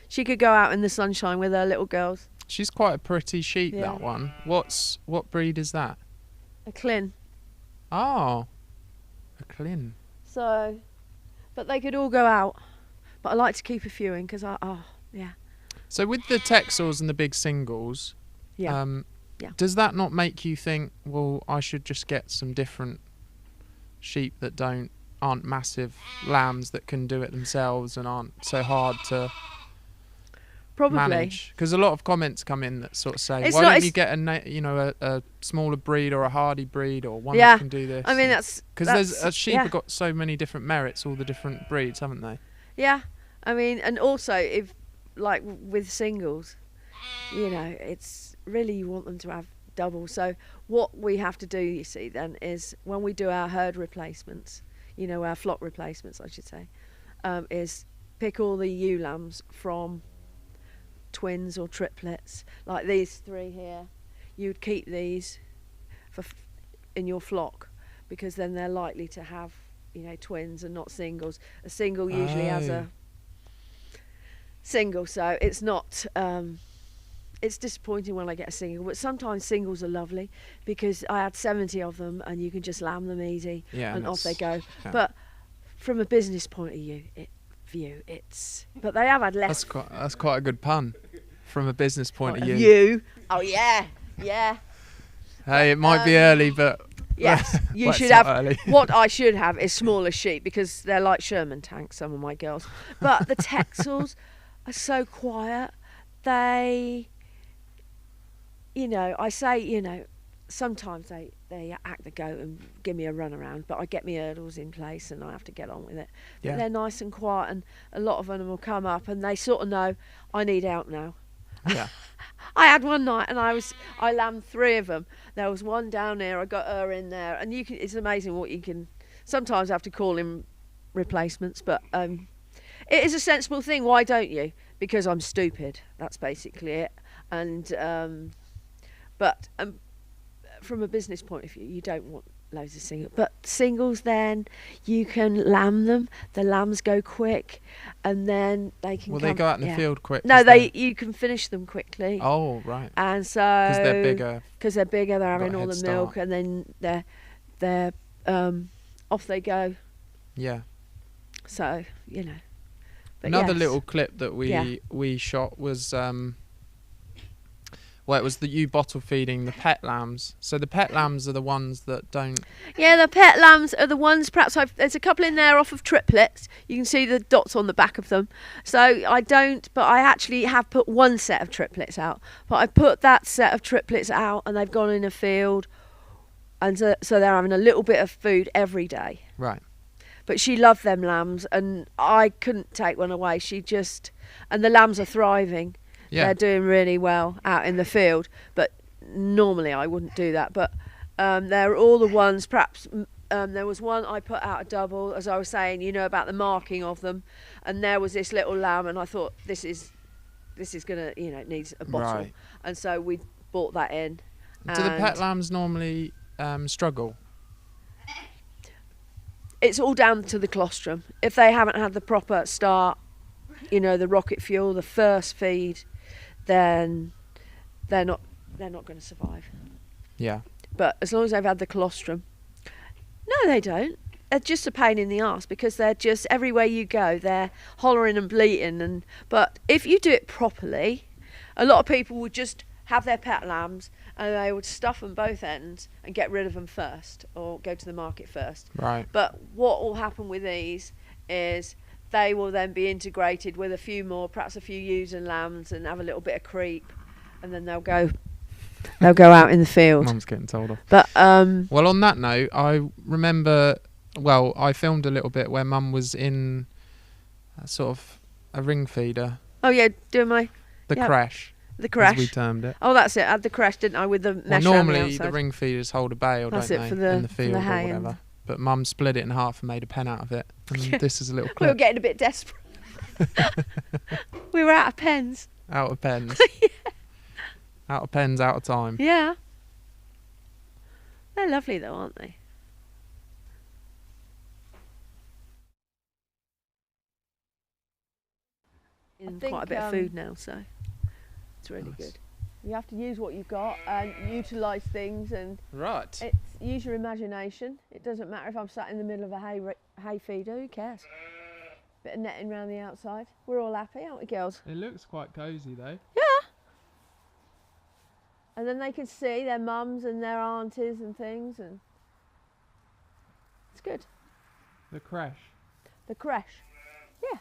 S2: She could go out in the sunshine with her little girls.
S1: She's quite a pretty sheep, that one. What breed is that?
S2: A Clin.
S1: Oh, a Clin.
S2: So, but they could all go out. But I like to keep a few in, because
S1: So with the Texels and the big singles, does that not make you think, well, I should just get some different sheep that aren't massive lambs that can do it themselves and aren't so hard to manage? Because a lot of comments come in that sort of say, why don't you get a smaller breed or a hardy breed or one that can do this?
S2: I mean, that's
S1: because sheep have got so many different merits, all the different breeds, haven't they?
S2: Yeah, I mean, and also if like with singles, it's really, you want them to have double. So what we have to do, you see, then is when we do our herd replacements, our flock replacements, I should say, is pick all the ewe lambs from twins or triplets, like these 3 here. You'd keep these in your flock, because then they're likely to have twins and not singles. A single usually has a single, so it's not it's disappointing when I get a single, but sometimes singles are lovely, because I had 70 of them and you can just lamb them easy and off they go. Yeah. But from a business point of view, but they have had less.
S1: That's quite a good pun. From a business point of
S2: view. Oh yeah.
S1: Hey, it might be early, but
S2: yes, you should have. Early. What I should have is smaller sheep, because they're like Sherman tanks, some of my girls. But the Texels are so quiet. They, I say, sometimes they act the goat and give me a run around, but I get my hurdles in place and I have to get on with it. But they're nice and quiet, and a lot of them will come up and they sort of know I need help now.
S1: Yeah.
S2: I had one night and I lambed 3 of them. There was one down there, I got her in there, and it's amazing what you can sometimes have to call in replacements, but it is a sensible thing. Why don't you? Because I'm stupid. That's basically it. And but from a business point of view, you don't want loads of singles. But singles, then you can lamb them. The lambs go quick, and then they can.
S1: Will they go out in the field quick?
S2: No, you can finish them quickly.
S1: Oh, right.
S2: And so
S1: because they're bigger.
S2: Because they're bigger, they're having all the milk, and then they're off they go.
S1: Yeah.
S2: So But
S1: another little clip that we shot was well, it was you bottle feeding the pet lambs. So the pet lambs are the ones that don't...
S2: Yeah, the pet lambs are the ones, perhaps there's a couple in there off of triplets. You can see the dots on the back of them. So I actually have put one set of triplets out. But I put that set of triplets out and they've gone in a field. And so they're having a little bit of food every day.
S1: Right.
S2: But she loved them lambs and I couldn't take one away. And the lambs are thriving. Yeah. They're doing really well out in the field, but normally I wouldn't do that. But they're all the ones, perhaps there was one I put out a double, as I was saying, about the marking of them. And there was this little lamb and I thought, this is going to, it needs a bottle. Right. And so we bought that in.
S1: Do the pet lambs normally struggle?
S2: It's all down to the colostrum. If they haven't had the proper start, the rocket fuel, the first feed, then they're not going to survive.
S1: Yeah.
S2: But as long as they've had the colostrum, no, they don't. They're just a pain in the arse because they're just everywhere you go, they're hollering and bleating. But if you do it properly, a lot of people would just have their pet lambs and they would stuff them both ends and get rid of them first or go to the market first.
S1: Right.
S2: But what will happen with these is they will then be integrated with a few more, perhaps a few ewes and lambs, and have a little bit of creep, and then they'll go out in the field.
S1: Mum's getting told off.
S2: But
S1: well, on that note, I remember. Well, I filmed a little bit where Mum was in sort of a ring feeder.
S2: Oh yeah, doing
S1: the creche.
S2: The creche,
S1: as we termed it.
S2: Oh, that's it. I had the creche, didn't I, with the mesh around the outside.
S1: Normally the ring feeders hold a bale, don't they, in the field or whatever. But Mum split it in half and made a pen out of it. And this is a little clip.
S2: We were getting a bit desperate. We were out of pens.
S1: Out of pens.
S2: Yeah.
S1: Out of pens, out of time.
S2: Yeah. They're lovely though, aren't they? Quite a bit of food now, so it's really
S1: nice.
S2: Good. You have to use what you've got and utilise things, and use your imagination. It doesn't matter if I'm sat in the middle of a hay feeder, who cares? Bit of netting around the outside. We're all happy, aren't we, girls?
S1: It looks quite cosy though.
S2: Yeah. And then they can see their mums and their aunties and things, and it's good.
S1: The creche.
S2: The creche. Yeah.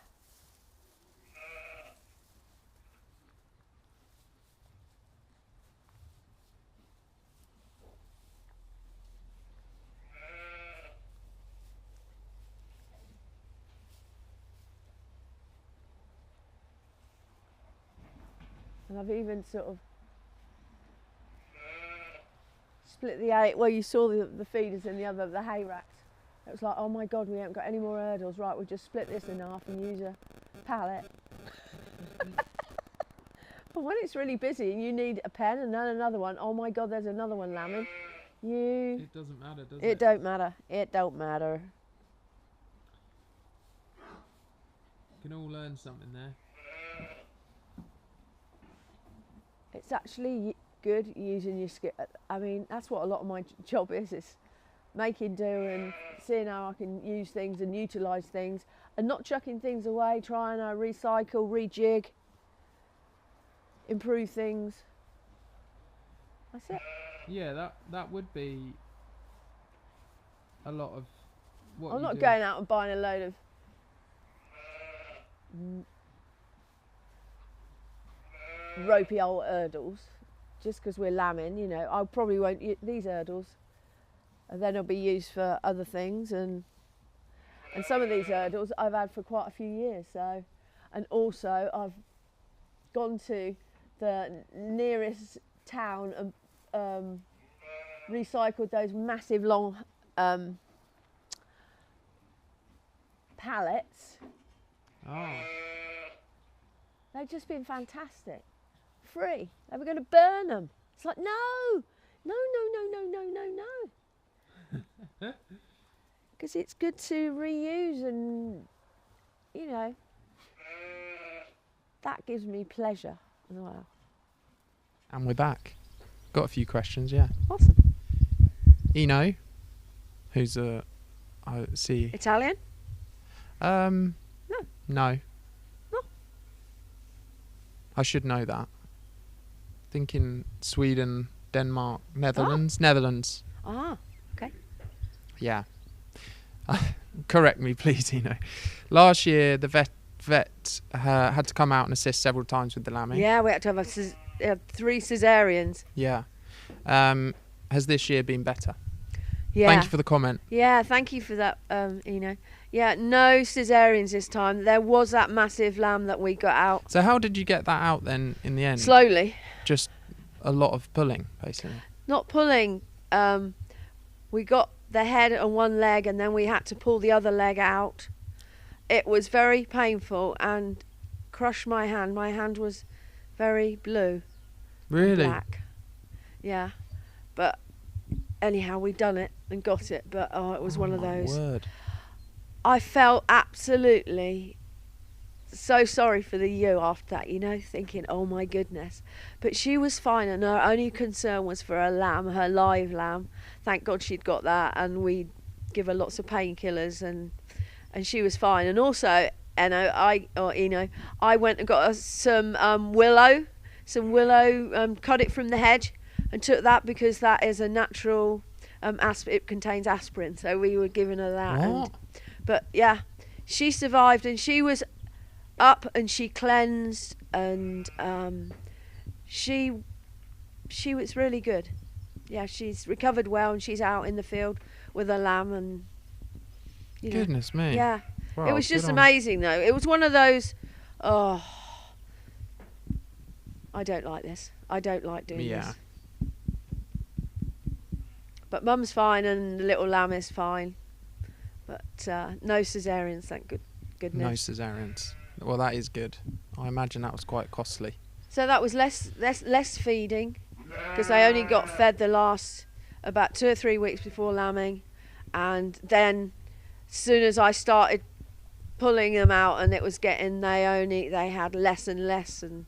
S2: And I've even sort of split the hay. Well, you saw the feeders in the hay racks. It was like, oh my God, we haven't got any more hurdles. Right, we'll just split this in half and use a pallet. But when it's really busy and you need a pen and then another one, oh my God, there's another one lambing.
S1: It doesn't matter, does it?
S2: It don't matter. It don't matter.
S1: You can all learn something there.
S2: It's actually good using your skill. I mean, that's what a lot of my job is making do and seeing how I can use things and utilise things and not chucking things away, trying to recycle, rejig, improve things. That's it.
S1: Yeah, that would be a lot of what
S2: I'm not
S1: do.
S2: going out and buying a load of ropey old hurdles just because we're lambing, I probably won't use these hurdles, and then they'll be used for other things, and some of these hurdles I've had for quite a few years. So, and also I've gone to the nearest town and recycled those massive long pallets.
S1: Oh.
S2: They've just been fantastic. Free. They were going to burn them. It's like, no. Because it's good to reuse, and you know, that gives me pleasure as well.
S1: And we're back. Got a few questions, yeah.
S2: Awesome.
S1: Eno, who's I see.
S2: Italian?
S1: No.
S2: No.
S1: I should know that. Thinking Sweden, Denmark, Netherlands. Netherlands.
S2: Ah, okay.
S1: Yeah. Correct me, please, Eno. Last year, the vet had to come out and assist several times with the lambing.
S2: Yeah, we had to have 3 Caesareans.
S1: Yeah. Has this year been better?
S2: Yeah.
S1: Thank you for the comment.
S2: Yeah, thank you for that, Eno. Yeah, no Caesareans this time. There was that massive lamb that we got out.
S1: So how did you get that out then in the end?
S2: Slowly.
S1: Just a lot of pulling, basically.
S2: Not pulling. We got the head and one leg, and then we had to pull the other leg out. It was very painful and crushed my hand. My hand was very blue.
S1: Really?
S2: Black. Yeah. But anyhow, we done it and got it. But it was one of those.
S1: Word.
S2: I felt absolutely so sorry for the ewe after that, you know, thinking, oh my goodness. But she was fine, and her only concern was for her lamb, her live lamb. Thank God she'd got that, and we give her lots of painkillers, and she was fine. And also, I went and got her some willow, cut it from the hedge, and took that because that is a natural. It contains aspirin, so we were giving her that. But yeah, she survived, and she was up, and she cleansed, and she was really good. Yeah, she's recovered well, and she's out in the field with her lamb, and
S1: goodness me.
S2: Yeah,
S1: wow,
S2: it was just amazing though. It was one of those. Oh, I don't like this. I don't like doing this. But Mum's fine, and the little lamb is fine. But no Caesareans, thank goodness.
S1: No Caesareans. Well, that is good. I imagine that was quite costly.
S2: So that was less feeding, because I only got fed the last about 2 or 3 weeks before lambing, and then as soon as I started pulling them out, and it was getting they had less and less, and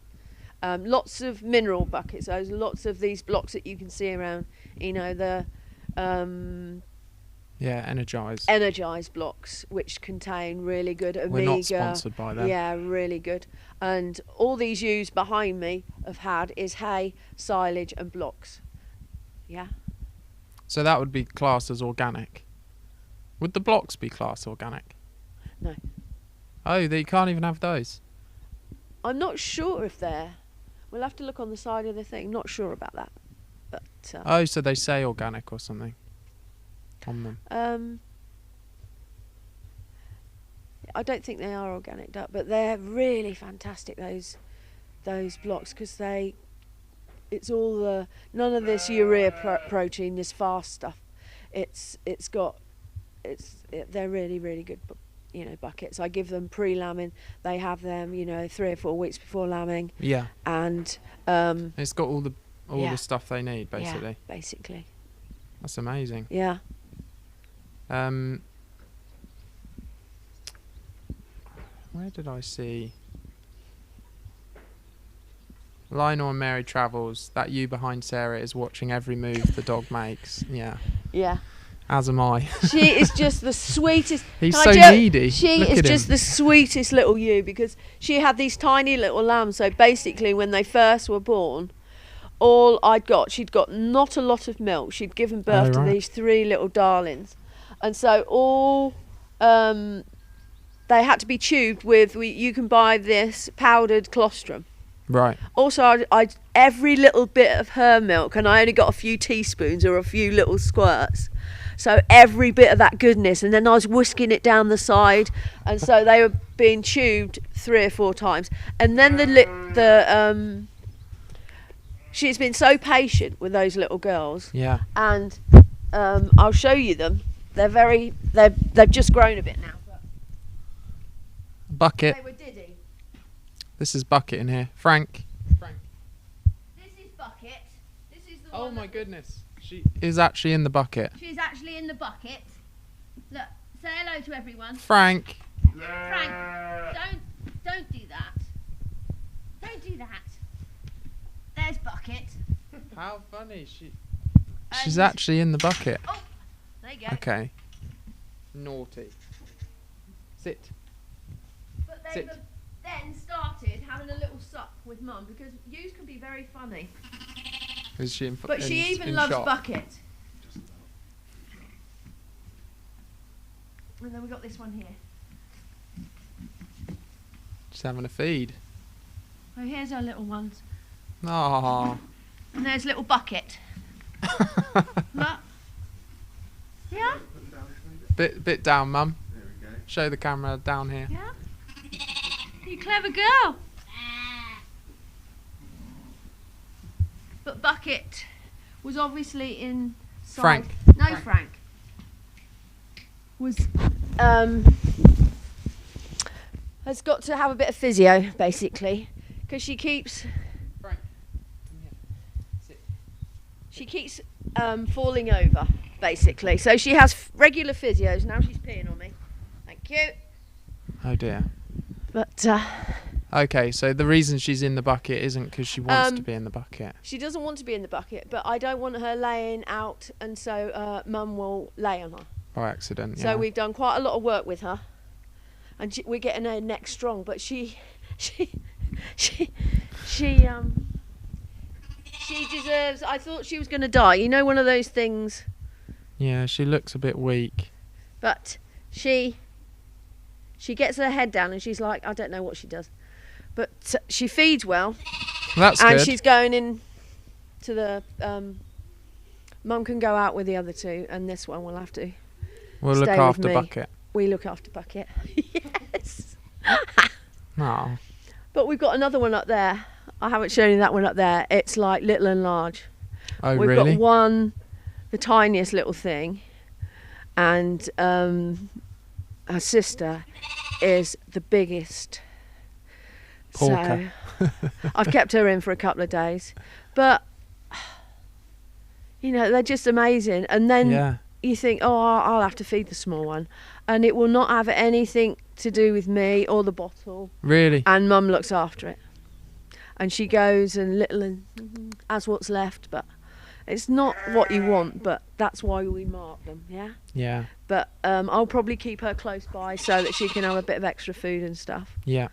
S2: lots of mineral buckets. There's lots of these blocks that you can see around. The energized blocks, which contain really good omega.
S1: We're not sponsored by them.
S2: Yeah, really good. And all these ewes behind me have had is hay, silage and blocks. Yeah.
S1: So that would be classed as organic. Would the blocks be classed organic?
S2: No.
S1: Oh, you can't even have those?
S2: I'm not sure if they're. We'll have to look on the side of the thing. Not sure about that. But
S1: so they say organic or something on them.
S2: I don't think they are organic duck, but they're really fantastic, those blocks, because it's all none of this urea protein, this fast stuff. They're really, really good, buckets. I give them pre-lambing. They have them, 3 or 4 weeks before lambing.
S1: Yeah.
S2: And
S1: it's got all the stuff they need, basically.
S2: Yeah, basically.
S1: That's amazing.
S2: Yeah.
S1: Where did I see? Lionel and Mary Travels. That you behind Sarah is watching every move the dog makes. Yeah.
S2: Yeah.
S1: As am I.
S2: She is just the sweetest.
S1: He's so needy.
S2: She is just the sweetest little ewe, because she had these tiny little lambs. So basically, when they first were born, she'd got not a lot of milk. She'd given birth to these 3 little darlings, and so they had to be tubed with. You can buy this powdered colostrum.
S1: Right.
S2: Also, I every little bit of her milk, and I only got a few teaspoons or a few little squirts. So every bit of that goodness, and then I was whisking it down the side, and so they were being tubed 3 or 4 times. And then she's been so patient with those little girls.
S1: Yeah.
S2: And I'll show you them. They've just grown a bit now.
S1: Bucket.
S2: They were Diddy.
S1: This is Bucket in here. Frank.
S2: This is Bucket. This is the
S1: Oh my goodness. She is actually in the bucket.
S3: She's actually in the bucket. Look, say hello to everyone.
S1: Frank.
S3: Frank, don't do that. Don't do that. There's Bucket.
S1: How funny. She's actually in the bucket.
S3: Oh, there you go.
S1: Okay. Naughty. Sit.
S3: But they've then started having a little suck with Mum because yous can be very funny.
S1: Is she
S3: but she even loves
S1: shock?
S3: Bucket. And then we got this one here.
S1: She's having a feed.
S3: Oh, here's our little ones.
S1: Aww.
S3: And there's little Bucket. Look. Yeah?
S1: Bit down, Mum.
S4: There we go.
S1: Show the camera down here.
S3: Yeah? You clever girl. But Bucket was obviously inside.
S1: Frank.
S3: No, Frank. Was has got to have a bit of physio basically because she keeps
S1: Frank. Come here. Sit.
S3: she keeps falling over basically. So she has regular physios. Now she's peeing on me. Thank you.
S1: Oh dear.
S3: But
S1: Okay, so the reason she's in the bucket isn't because she wants to be in the bucket.
S3: she doesn't want to be in the bucket, but I don't want her laying out, and so Mum will lay on her.
S1: By accident,
S3: So
S1: yeah.
S3: we've done quite a lot of work with her, and we're getting her neck strong. But she deserves. I thought she was going to die. You know, one of those things.
S1: Yeah, she looks a bit weak.
S3: But she gets her head down, and she's like, I don't know what she does, but she feeds well.
S1: That's
S3: and
S1: good.
S3: she's going in to the. Mum can go out with the other two, and this one will have to.
S1: We'll look
S3: stay with
S1: after
S3: me.
S1: Bucket.
S3: We look after Bucket. Yes.
S1: Oh.
S3: But we've got another one up there. I haven't shown you that one up there. It's like little and large.
S1: Oh,
S3: We've
S1: really?
S3: got one, the tiniest little thing, and her sister is the biggest.
S1: Porker.
S3: So I've kept her in for a couple of days. But, you know, they're just amazing. And then
S1: Yeah.
S3: you think, oh, I'll have to feed the small one. And it will not have anything to do with me or the bottle.
S1: Really?
S3: And Mum looks after it. And she goes and little and has what's left. But it's not what you want, but that's why we mark them, yeah?
S1: Yeah.
S3: But I'll probably keep her close by so that she can have a bit of extra food and stuff.
S1: Yeah.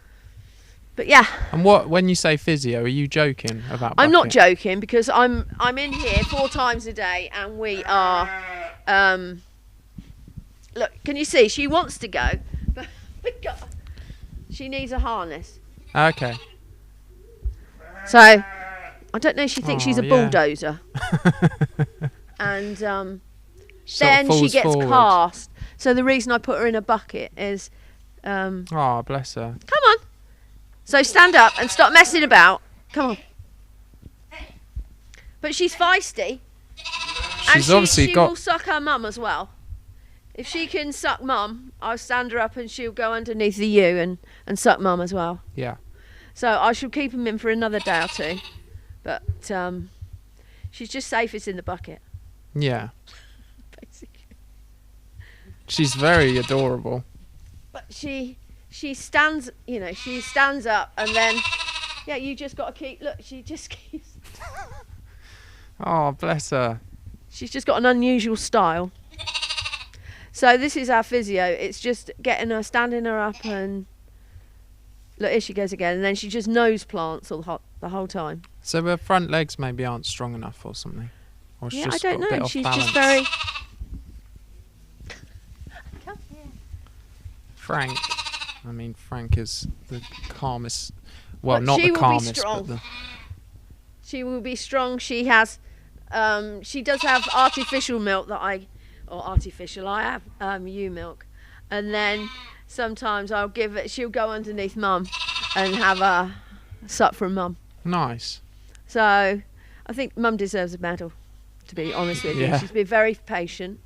S3: But yeah.
S1: And when you say physio, are you joking about Bucket?
S3: I'm not joking because I'm in here 4 times a day and we are look, can you see she wants to go but she needs a harness.
S1: Okay.
S3: So I don't know, she thinks she's a
S1: yeah.
S3: bulldozer. And
S1: Sort of
S3: then she
S1: falls
S3: gets
S1: forward.
S3: cast. So the reason I put her in a bucket is
S1: Oh, bless her.
S3: come on. So stand up and stop messing about. Come on. But she's feisty.
S1: She's
S3: and
S1: obviously
S3: she
S1: got.
S3: will suck her mum as well. If she can suck Mum, I'll stand her up and she'll go underneath the U and suck Mum as well.
S1: Yeah.
S3: So I shall keep him in for another day or two. But she's just safest in the bucket,
S1: Yeah.
S3: basically.
S1: She's very adorable.
S3: But she stands, you know, she stands up and then, yeah, you just got to keep, look, she just keeps,
S1: Oh, bless her.
S3: she's just got an unusual style. So this is our physio. It's just getting her, standing her up and, look, here she goes again. And then she just nose plants the whole time.
S1: So her front legs maybe aren't strong enough or something. Or she's
S3: Yeah, I
S1: just
S3: don't
S1: got a bit
S3: know.
S1: off
S3: She's
S1: balance.
S3: just very... Come here.
S1: Frank. I mean, Frank is the calmest. Well,
S3: But
S1: not
S3: she
S1: the
S3: will be
S1: calmest,
S3: strong.
S1: but
S3: She will be strong. She has, she does have artificial milk I have ewe milk, and then sometimes I'll give it. She'll go underneath Mum, and have a suck from Mum.
S1: nice.
S3: So I think Mum deserves a medal, to be honest with you.
S1: Yeah.
S3: She's been very patient.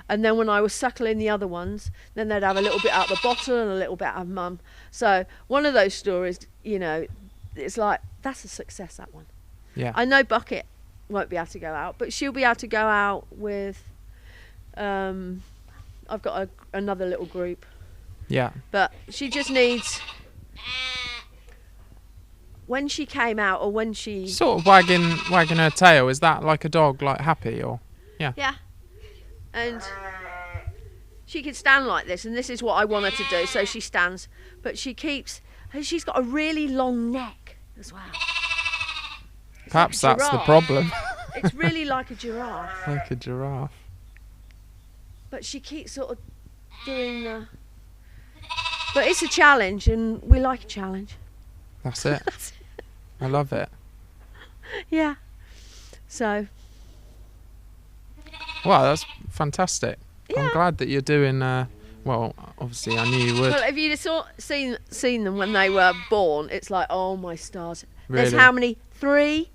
S3: And then when I was suckling the other ones, then they'd have a little bit out of the bottle and a little bit out of Mum. So one of those stories, you know, it's like, that's a success, that one.
S1: Yeah.
S3: I know Bucket won't be able to go out, but she'll be able to go out with. I've got another little group.
S1: Yeah.
S3: But she just needs. When she came out, or when she
S1: sort of wagging her tail. Is that like a dog, like happy, or yeah?
S3: Yeah. And she can stand like this, and this is what I want her to do. So she stands, but she's got a really long neck as well.
S1: Perhaps that's the problem.
S3: It's really like a giraffe.
S1: Like a giraffe.
S3: But she keeps sort of doing the. But it's a challenge, and we like a challenge.
S1: That's it. I love it.
S3: Yeah. So.
S1: Wow, that's fantastic.
S3: Yeah.
S1: I'm glad that you're doing. Well, obviously, I knew you would.
S3: Well, if you'd have seen them when they were born, it's like, oh my stars.
S1: Really?
S3: There's how many? 3.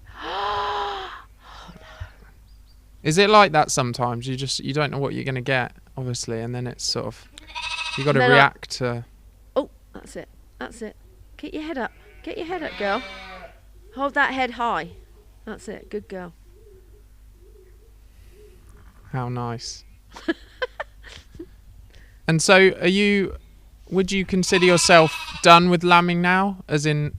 S1: Is it like that sometimes? You don't know what you're going to get, obviously, and then it's sort of you got to react to.
S3: Oh, that's it. That's it. Get your head up. Get your head up, girl. Hold that head high. That's it. Good girl.
S1: How nice. And so, would you consider yourself done with lambing now, as in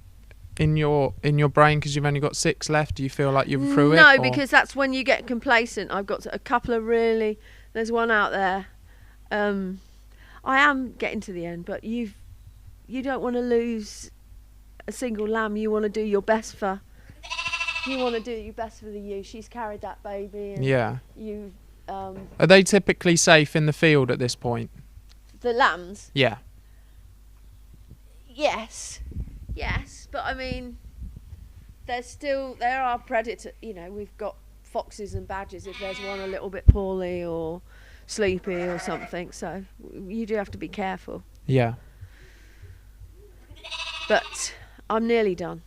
S1: your brain, because you've only got 6 left? Do you feel like you're through it?
S3: No, because that's when you get complacent. I've got a couple of really. There's one out there. I am getting to the end, but you don't want to lose a single lamb. You want to do your best for. You want to do your best for the ewe. She's carried that baby. And
S1: yeah.
S3: You.
S1: Are they typically safe in the field at this point?
S3: The lambs?
S1: Yeah.
S3: Yes, but I mean, there are predator. You know, we've got foxes and badgers if there's one a little bit poorly or sleepy or something. So you do have to be careful.
S1: Yeah.
S3: But I'm nearly done.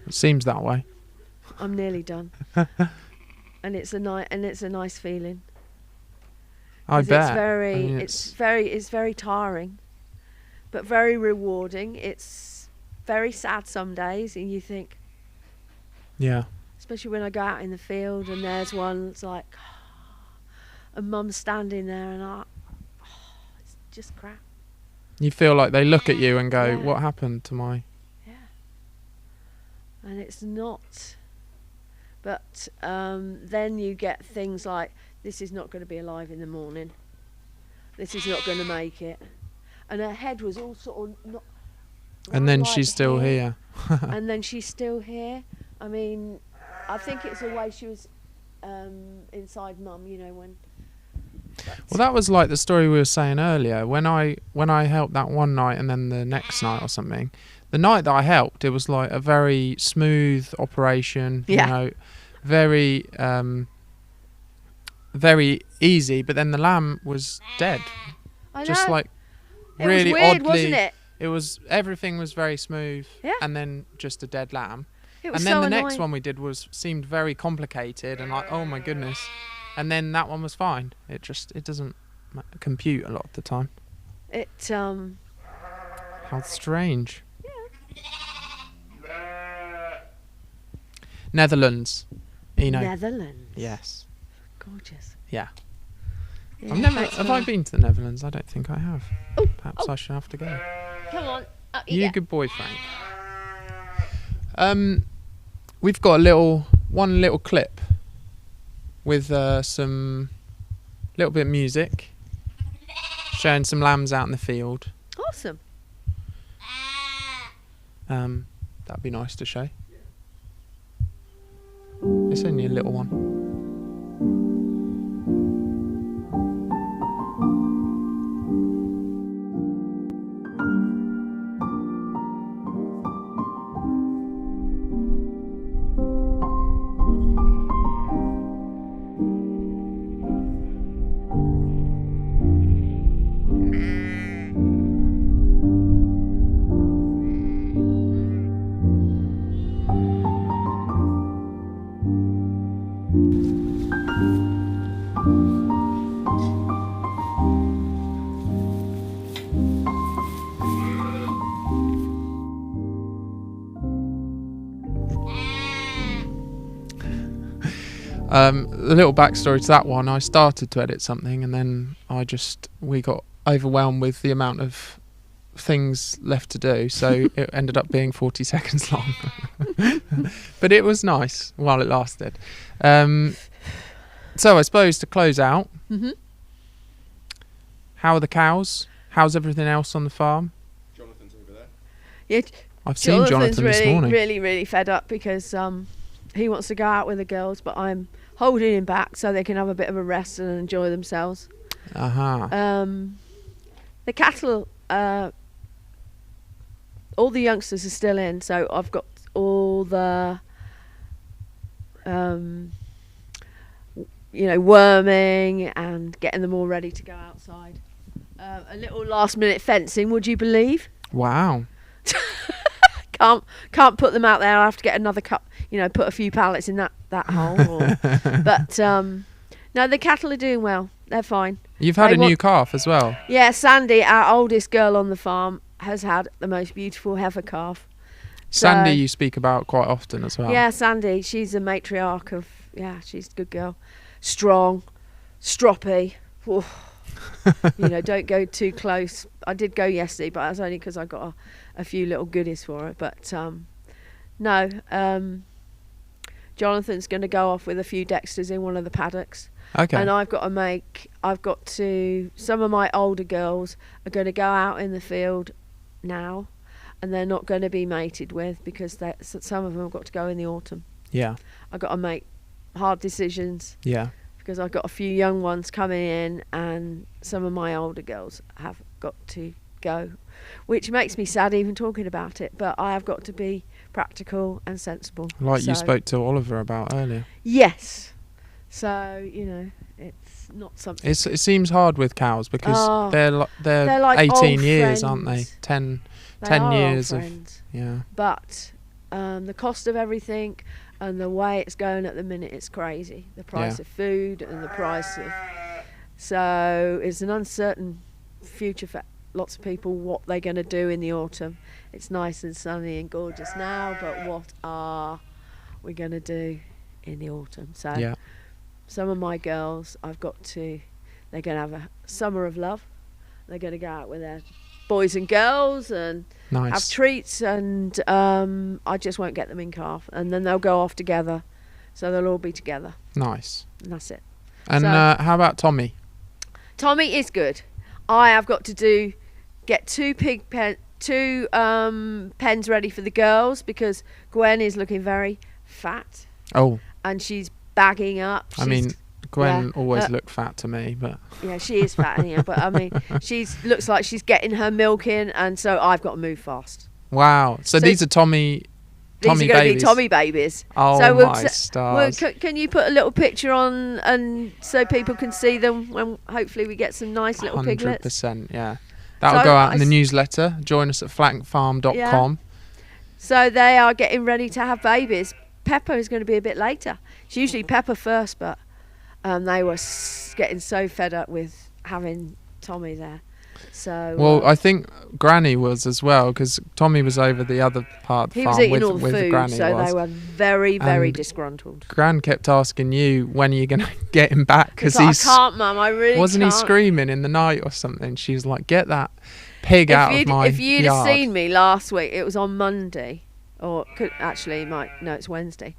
S1: It seems that way.
S3: I'm nearly done, and it's a nice feeling.
S1: I bet.
S3: It's very tiring, but very rewarding. It's very sad some days, and you think.
S1: Yeah.
S3: Especially when I go out in the field and there's one that's like, and mum's standing there, and it's just crap.
S1: You feel like they look at you and go,
S3: Yeah.
S1: "What happened to my?"
S3: Yeah. And it's not. But then you get things like, this is not going to be alive in the morning. This is not going to make it. And her head was all sort of not.
S1: And then she's still here.
S3: And then she's still here. I mean, I think it's the way she was inside mum, you know, when.
S1: Well, that was like the story we were saying earlier. When I helped that one night, and then the next night or something. The night that I helped, it was like a very smooth operation.
S3: Yeah.
S1: You know, very very easy. But then the lamb was dead.
S3: I know.
S1: Just like
S3: It
S1: really
S3: was weird,
S1: oddly.
S3: wasn't it?
S1: It was, everything was very smooth.
S3: Yeah.
S1: And then just a dead lamb.
S3: It was
S1: And then
S3: so
S1: the
S3: annoying.
S1: next one we did seemed very complicated and like, oh my goodness. And then that one was fine. It doesn't compute a lot of the time. How strange.
S3: Yeah.
S1: Netherlands.
S3: Netherlands.
S1: Yes.
S3: Gorgeous.
S1: Yeah.
S3: Yeah,
S1: Have I been to the Netherlands? I don't think I have.
S3: Oh,
S1: Perhaps I should have to go.
S3: Come on. Up
S1: You
S3: get.
S1: good boy, Frank. We've got one little clip with some little bit of music, showing some lambs out in the field.
S3: Awesome.
S1: That'd be nice to show. It's only a little one. The little backstory to that one, I started to edit something and then we got overwhelmed with the amount of things left to do, so it ended up being 40 seconds long. But it was nice while it lasted. So I suppose to close out, how are the cows? How's everything else on the farm?
S4: Jonathan's over there.
S2: Yeah,
S1: I've seen Jonathan this morning.
S2: Really fed up because he wants to go out with the girls, but I'm holding him back so they can have a bit of a rest and enjoy themselves. The cattle, all the youngsters are still in, so I've got all the worming and getting them all ready to go outside. A little last minute fencing, would you believe?
S1: Wow.
S2: Can't put them out there. I have to get another cup, put a few pallets in that hole. But no, the cattle are doing well. They're fine.
S1: You've had a new calf as well.
S2: Yeah, Sandy, our oldest girl on the farm, has had the most beautiful heifer calf.
S1: Sandy, you speak about quite often as well.
S2: Yeah, Sandy, she's a matriarch of. Yeah, she's a good girl, strong, stroppy. Don't go too close. I did go yesterday, but that's only because I got a few little goodies for her. But no, Jonathan's going to go off with a few Dexters in one of the paddocks.
S1: Okay.
S2: And some of my older girls are going to go out in the field now, and they're not going to be mated with because some of them have got to go in the autumn.
S1: Yeah.
S2: I've got to make hard decisions.
S1: Yeah.
S2: Because I've got a few young ones coming in and some of my older girls have got to go, which makes me sad even talking about it, but I have got to be practical and sensible.
S1: Like you spoke to Oliver about earlier.
S2: Yes. So, it's not something...
S1: It seems hard with cows because they're like 18 years, aren't they? 10 years of... Yeah.
S2: But the cost of everything... And the way it's going at the minute, it's crazy. The price of food and the price of... So it's an uncertain future for lots of people, what they're going to do in the autumn. It's nice and sunny and gorgeous now, but what are we going to do in the autumn? So some of my girls, they're going to have a summer of love. They're going to go out with their boys and girls and have treats, and I just won't get them in calf, and then they'll go off together, so they'll all be together.
S1: Nice.
S2: And that's it.
S1: And how about Tommy?
S2: Tommy is good. I have got to get two pens ready for the girls because Gwen is looking very fat.
S1: Oh.
S2: And she's bagging up.
S1: Gwen always looked fat to me, but
S2: yeah, she is fat anyhow. But she looks like she's getting her milk in, and so I've got to move fast.
S1: Wow! So these are Tommy
S2: babies. These are going to be Tommy babies.
S1: Oh, so my stars!
S2: Can you put a little picture on, and so people can see them when hopefully we get some nice little piglets?
S1: 100%, yeah. That'll go out in the newsletter. Join us at flankfarm.com.
S2: So they are getting ready to have babies. Pepper is going to be a bit later. It's usually Pepper first, but. They were getting so fed up with having Tommy there. So
S1: I think Granny was as well, because Tommy was over the other part of the farm.
S2: He was eating all the food,
S1: Granny
S2: so they were very, very disgruntled.
S1: Gran kept asking you, when are you going to get him back? Because
S2: I can't, Mum, I really
S1: wasn't
S2: can't.
S1: He screaming in the night or something? She was like, get that pig out of my
S2: If you'd
S1: yard.
S2: have seen me last week, it was on Monday, it's Wednesday.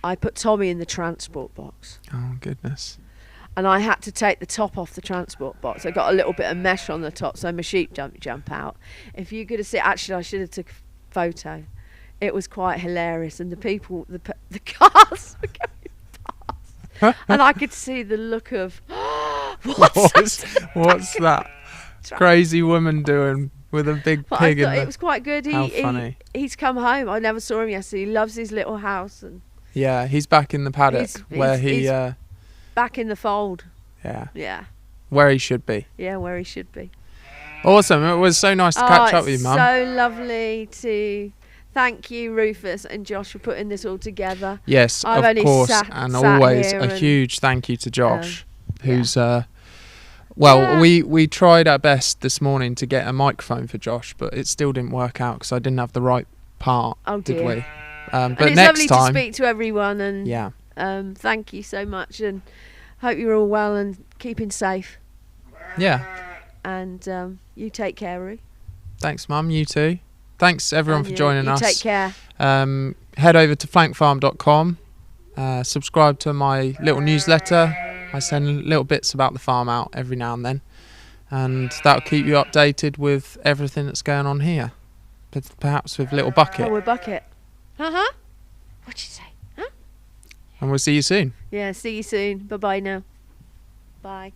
S2: I put Tommy in the transport box.
S1: Oh, goodness.
S2: And I had to take the top off the transport box. I got a little bit of mesh on the top so my sheep don't jump out. If you could have seen, actually I should have took a photo. It was quite hilarious, and the people, the cars were going past. And I could see the look of,
S1: what's that crazy woman doing with a big pig in
S2: it was quite good.
S1: Funny.
S2: He's come home. I never saw him yesterday. He loves his little house. And
S1: yeah, he's back in the paddock where he's
S2: back in the fold.
S1: Yeah.
S2: Yeah.
S1: Where he should be.
S2: Yeah, where he should be.
S1: Awesome. It was so nice to catch up with you, Mum.
S2: So lovely to thank you, Rufus and Josh, for putting this all together.
S1: Yes, of course. And always a huge thank you to Josh, who's we tried our best this morning to get a microphone for Josh, but it still didn't work out because I didn't have the right part, did we?
S2: But
S1: and it's
S2: next
S1: lovely
S2: to speak to everyone, and
S3: Thank you so much, and hope you're all well and keeping safe.
S1: Yeah.
S3: And you take care, Roo.
S1: Thanks, Mum. You too. Thanks everyone for joining us.
S3: Take care.
S1: Head over to flankfarm.com. Subscribe to my little newsletter. I send little bits about the farm out every now and then, and that'll keep you updated with everything that's going on here. Perhaps with Little Bucket.
S3: Oh, with Bucket. What'd you say? Huh?
S1: And we'll see you soon.
S3: Yeah, see you soon. Bye-bye now. Bye.